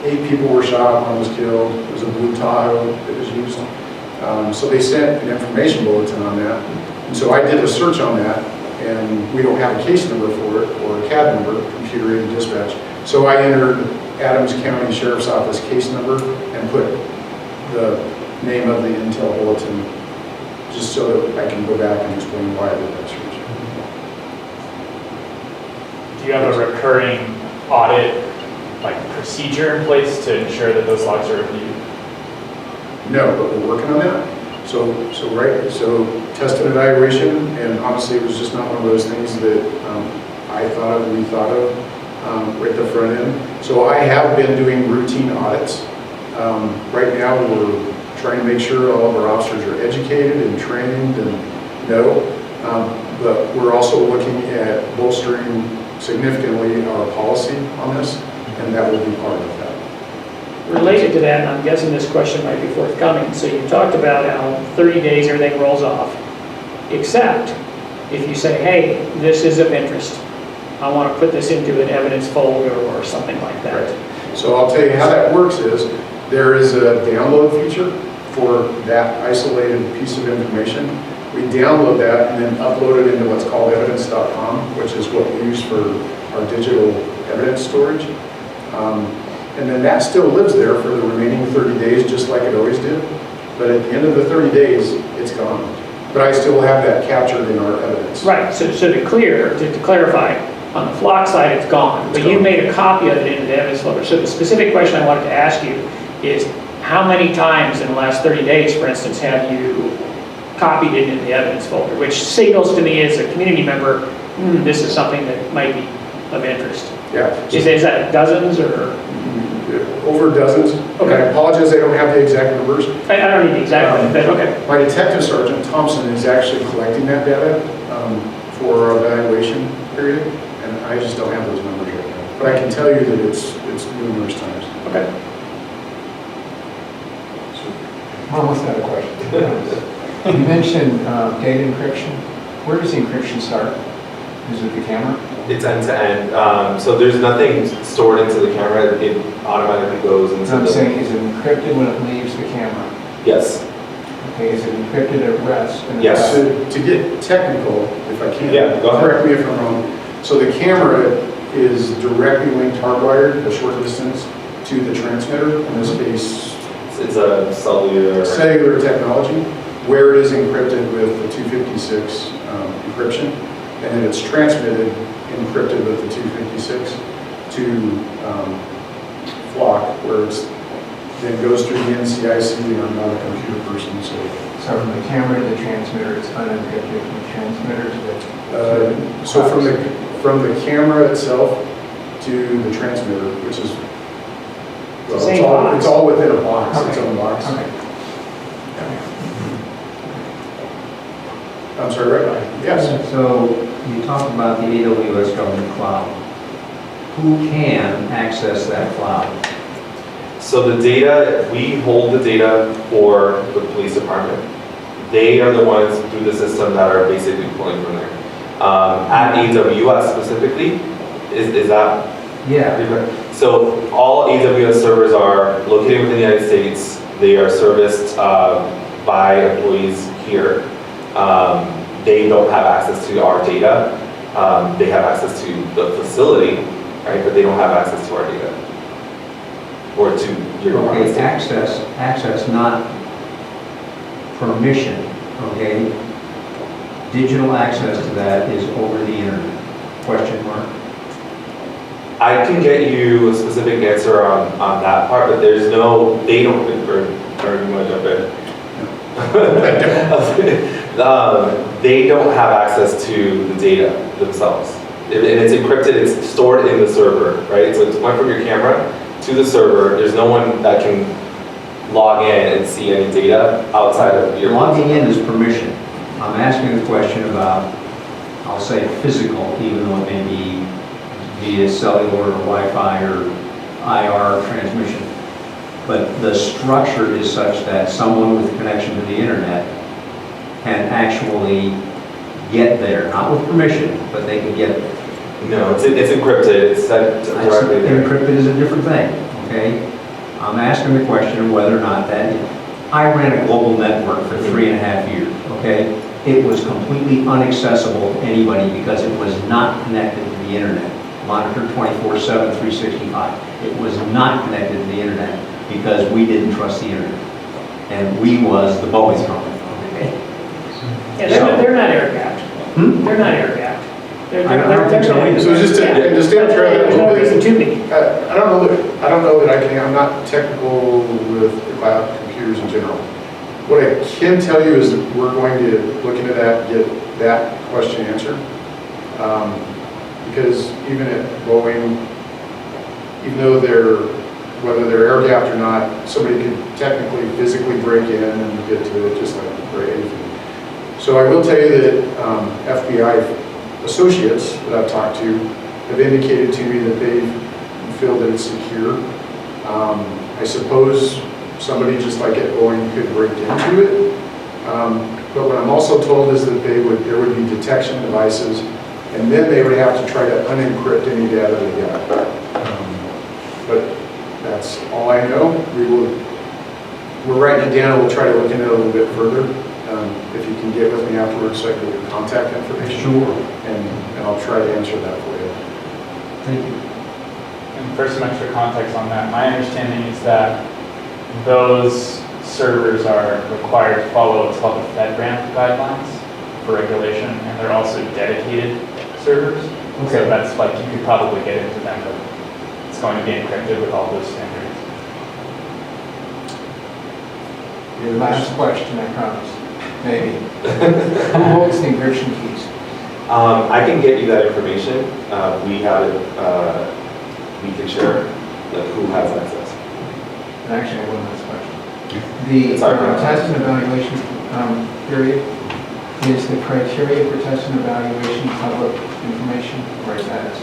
8 people were shot, 1 was killed, it was a blue Tahoe that was used. So they sent an information bulletin on that. And so I did a search on that, and we don't have a case number for it, or a CAD number, computer aided dispatch. So I entered Adams County Sheriff's Office case number and put the name of the intel bulletin, just so that I can go back and explain why I did that search. Do you have a recurring audit, like procedure in place to ensure that those logs are reviewed? No, but we're working on that. So test and evaluation, and honestly, it was just not one of those things that I thought of, we thought of right at the front end. So I have been doing routine audits. Right now, we're trying to make sure all of our officers are educated and trained and know, but we're also looking at bolstering significantly our policy on this, and that will be part of that. Related to that, and I'm guessing this question might be forthcoming, so you talked about how 30 days everything rolls off, except if you say, hey, this is of interest. I want to put this into an evidence folder or something like that. Right. So I'll tell you how that works is, there is a download feature for that isolated piece of information. We download that and then upload it into what's called evidence.com, which is what we use for our digital evidence storage. And then that still lives there for the remaining 30 days, just like it always did. But at the end of the 30 days, it's gone. But I still have that captured in our evidence. Right, so to clarify, on the flock side, it's gone, but you made a copy of it into the evidence folder. So the specific question I wanted to ask you is, how many times in the last 30 days, for instance, have you copied it into the evidence folder, which signals to me as a community member, this is something that might be of interest? Yeah. Is that dozens or? Over dozens. Okay. I apologize, I don't have the exact numbers. I don't need the exact one, but okay. My detective sergeant, Thompson, is actually collecting that data for our evaluation period, and I just don't have those numbers right now. But I can tell you that it's numerous times. Okay. I almost had a question. You mentioned data encryption. Where does the encryption start? Is it the camera? It's end to end. So there's nothing stored into the camera. It automatically goes into I'm the... saying, is it encrypted when it leaves the camera? Yes. Okay, is it encrypted at rest? Yes. To get technical, if I can, Yeah, go ahead. correct me if I'm wrong. So the camera is directly linked hardwired a short distance to the transmitter, in this case, It's a cellular technology, where it is encrypted with the 256 encryption, and then it's transmitted encrypted with the 256 to Flock, where it's then goes through the NCIC, and I'm not a computer person, so. So from the camera to the transmitter, it's unencrypted. From the transmitter to the... So from the camera itself to the transmitter, which is, well, it's all within a box, its own box. Okay. I'm sorry, right? Yes. So you talked about the AWS government cloud. Who can access that cloud? So the data, we hold the data for the police department. They are the ones through the system that are basically pulling from there. At AWS specifically, is that? Yeah. So all AWS servers are located within the United States. They are serviced by employees here. They don't have access to our data. They have access to the facility, right? But they don't have access to our data. Or to your Okay, access, not permission, okay? Digital access to that is over the internet, question mark? I can get you a specific answer on that part, but there's no, they don't, or you want to jump in? They don't have access to the data themselves. And it's encrypted, it's stored in the server, right? So it's went from your camera to the server. There's no one that can log in and see any data outside of your... Logging in is permission. I'm asking a question about I'll say physical, even though it may be via cellular or Wi-Fi or IR transmission. But the structure is such that someone with connection to the internet can actually get there, not with permission, but they can get there. No, it's encrypted, it's sent directly there. Encrypted is a different thing, okay? I'm asking the question of whether or not that, I ran a global network for 3.5 years, okay? It was completely inaccessible to anybody because it was not connected to the internet. Monitored 24/7, 365. It was not connected to the internet because we didn't trust the internet. And we was the Bowie's company, okay? Yeah, they're not air gapped. They're not air gapped. I don't think so either. So just to understand, There's no reason to be. I don't know that I can, I'm not technical with the cloud computers in general. What I can tell you is that we're going to look into that, get that question answered. Because even at Boeing, even though whether they're air gapped or not, somebody could technically physically break in and get to it just like anything. So I will tell you that FBI associates that I've talked to have indicated to me that they feel that it's secure. I suppose somebody just like at Boeing could break into it. But what I'm also told is that there would be detection devices, and then they would have to try to unencrypt any data they got. But that's all I know. We're writing it down, and we'll try to look into it a little bit further. If you can get with me afterwards, so I can get your contact information. Sure. And I'll try to answer that for you. Thank you. And for some extra context on that, my understanding is that those servers are required to follow what's called the FedRAMP guidelines for regulation, and they're also dedicated servers. So that's like, you could probably get into them, but it's going to be encrypted with all those standards. Your last question, I promise. Maybe. Who holds the encryption keys? I can get you that information. We have it, we can share who has access. And actually, I have one last question. The Sorry. test and evaluation period, is the criteria for test and evaluation public information, or is that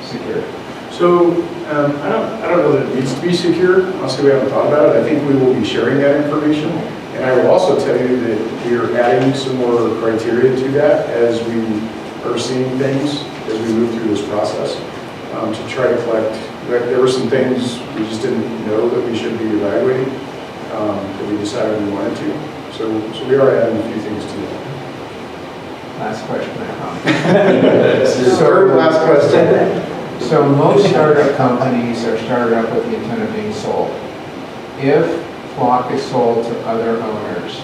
secure? So I don't know that it needs to be secure. Honestly, we haven't thought about it. I think we will be sharing that information. And I will also tell you that we are adding some more criteria to that as we are seeing things as we move through this process to try to collect. There were some things we just didn't know that we should be evaluating that we decided we wanted to. So we are adding a few things to that. Last question, I promise. Third last question. So most startup companies are started up with the intent of being sold. If Flock is sold to other owners,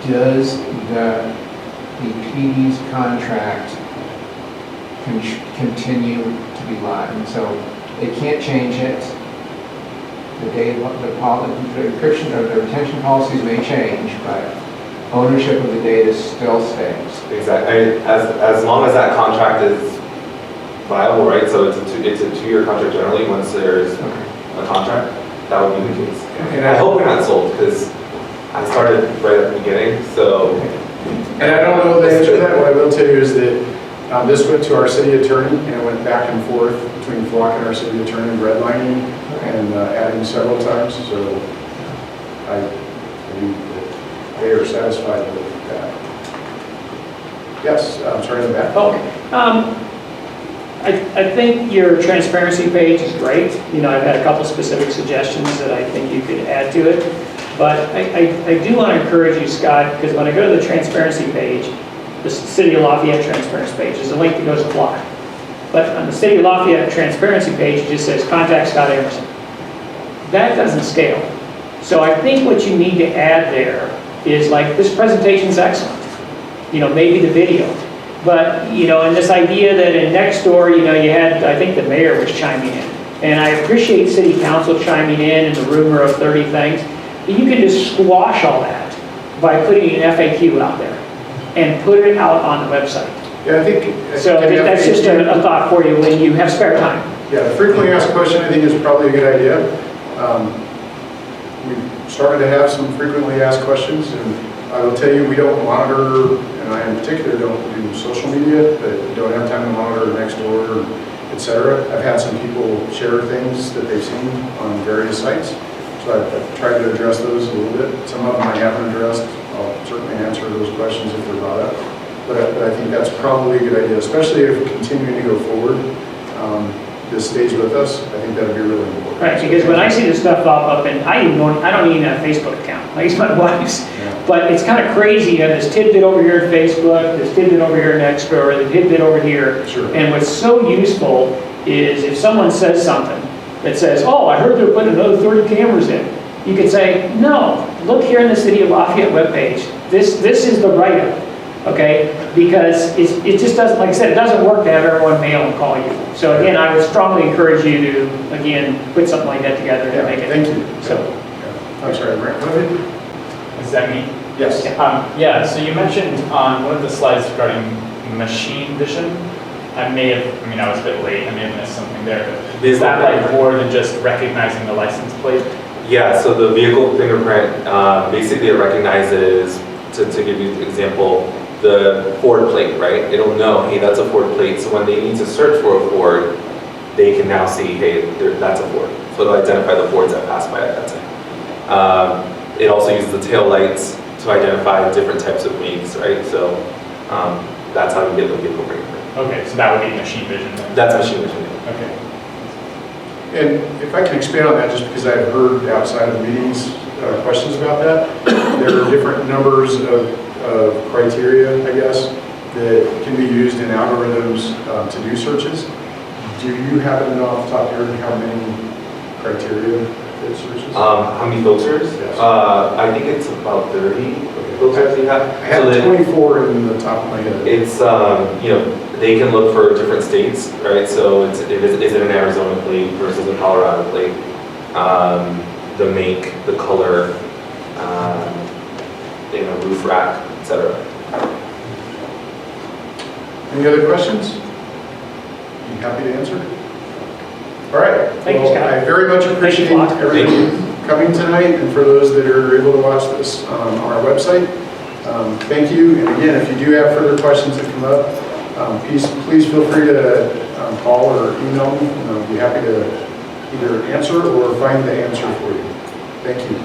does the PD's contract continue to be live? And so they can't change it. The encryption or the retention policies may change, but ownership of the data still stays. Exactly. As long as that contract is viable, right? So it's a 2-year contract generally. Once there's a contract, that would be the case. And I hope we're not sold because I started right at the beginning. So, and I don't know the answer to that. What I will tell you is that this went to our city attorney and it went back and forth between Flock and our city attorney, redlining and adding several times. So I believe that they are satisfied with that. Yes, I'm sorry in the back. Okay. I think your transparency page is great. You know, I've had a couple specific suggestions that I think you could add to it. But I do want to encourage you, Scott, because when I go to the transparency page, the City of Lafayette transparency page, there's a link that goes to Flock. But on the City of Lafayette transparency page, it just says contact Scott Emerson. That doesn't scale. So I think what you need to add there is like, this presentation's excellent. You know, maybe the video. But, you know, and this idea that in next door, you know, you had, I think the mayor was chiming in. And I appreciate city council chiming in and the rumor of 30 things. But you can just squash all that by putting an FAQ out there and put it out on the website. Yeah, I think. So that's just a thought for you when you have spare time. Yeah, the frequently asked question I think is probably a good idea. We've started to have some frequently asked questions, and I will tell you, we don't monitor and I in particular don't do social media, but don't have time to monitor Nextdoor, et cetera. I've had some people share things that they've seen on various sites, so I've tried to address those a little bit. Some of them I haven't addressed. I'll certainly answer those questions if they're brought up. But I think that's probably a good idea, especially if we're continuing to go forward. This stays with us. I think that'd be really important. Right, because when I see this stuff pop up, and I don't even have a Facebook account, I use my wife's, Yeah. but it's kind of crazy, you have this tidbit over here at Facebook, this tidbit over here at Nextdoor, the tidbit over here. Sure. And what's so useful is if someone says something that says, oh, I heard they're putting another 30 cameras in, you could say, no, look here in the City of Lafayette webpage. This is the write-up, okay? Because it just doesn't, like I said, it doesn't work to have everyone mail and call you. So again, I would strongly encourage you to, again, put something like that together to make it. Thank you. So, Yeah. I'm sorry, Brent, go ahead. Is that me? Yes. Yeah, so you mentioned on one of the slides regarding machine vision. I mean, I was a bit late, I may have missed something there, but is that like more than just recognizing the license plate? Yeah, so the vehicle fingerprint, basically it recognizes, to give you an example, the Ford plate, right? It'll know, hey, that's a Ford plate, so when they need to search for a Ford, they can now see, hey, that's a Ford. So it'll identify the Fords that pass by at that time. It also uses the tail lights to identify different types of makes, right? So that's how you get the vehicle fingerprint. Okay, so that would be machine vision then? That's machine vision. Okay. And if I can expand on that, just because I've heard outside of meetings questions about that, there are different numbers of criteria, I guess, that can be used in algorithms to do searches. Do you happen to know off the top of your head how many criteria it searches? How many filters? Yes. I think it's about 30 filters you have. I have So that 24 in the top of my head. it's, you know, they can look for different states, right? So is it an Arizona plate versus a Colorado plate? The make, the color, you know, roof rack, etc. Any other questions? Be happy to answer. All right. Thank you, Well, Scott. I very much appreciate Thank you, everybody coming tonight, and for those that are able to watch this on our website, thank you. And again, if you do have further questions that come up, please feel free to call or email me, and I'll be happy to either answer or find the answer for you. Thank you.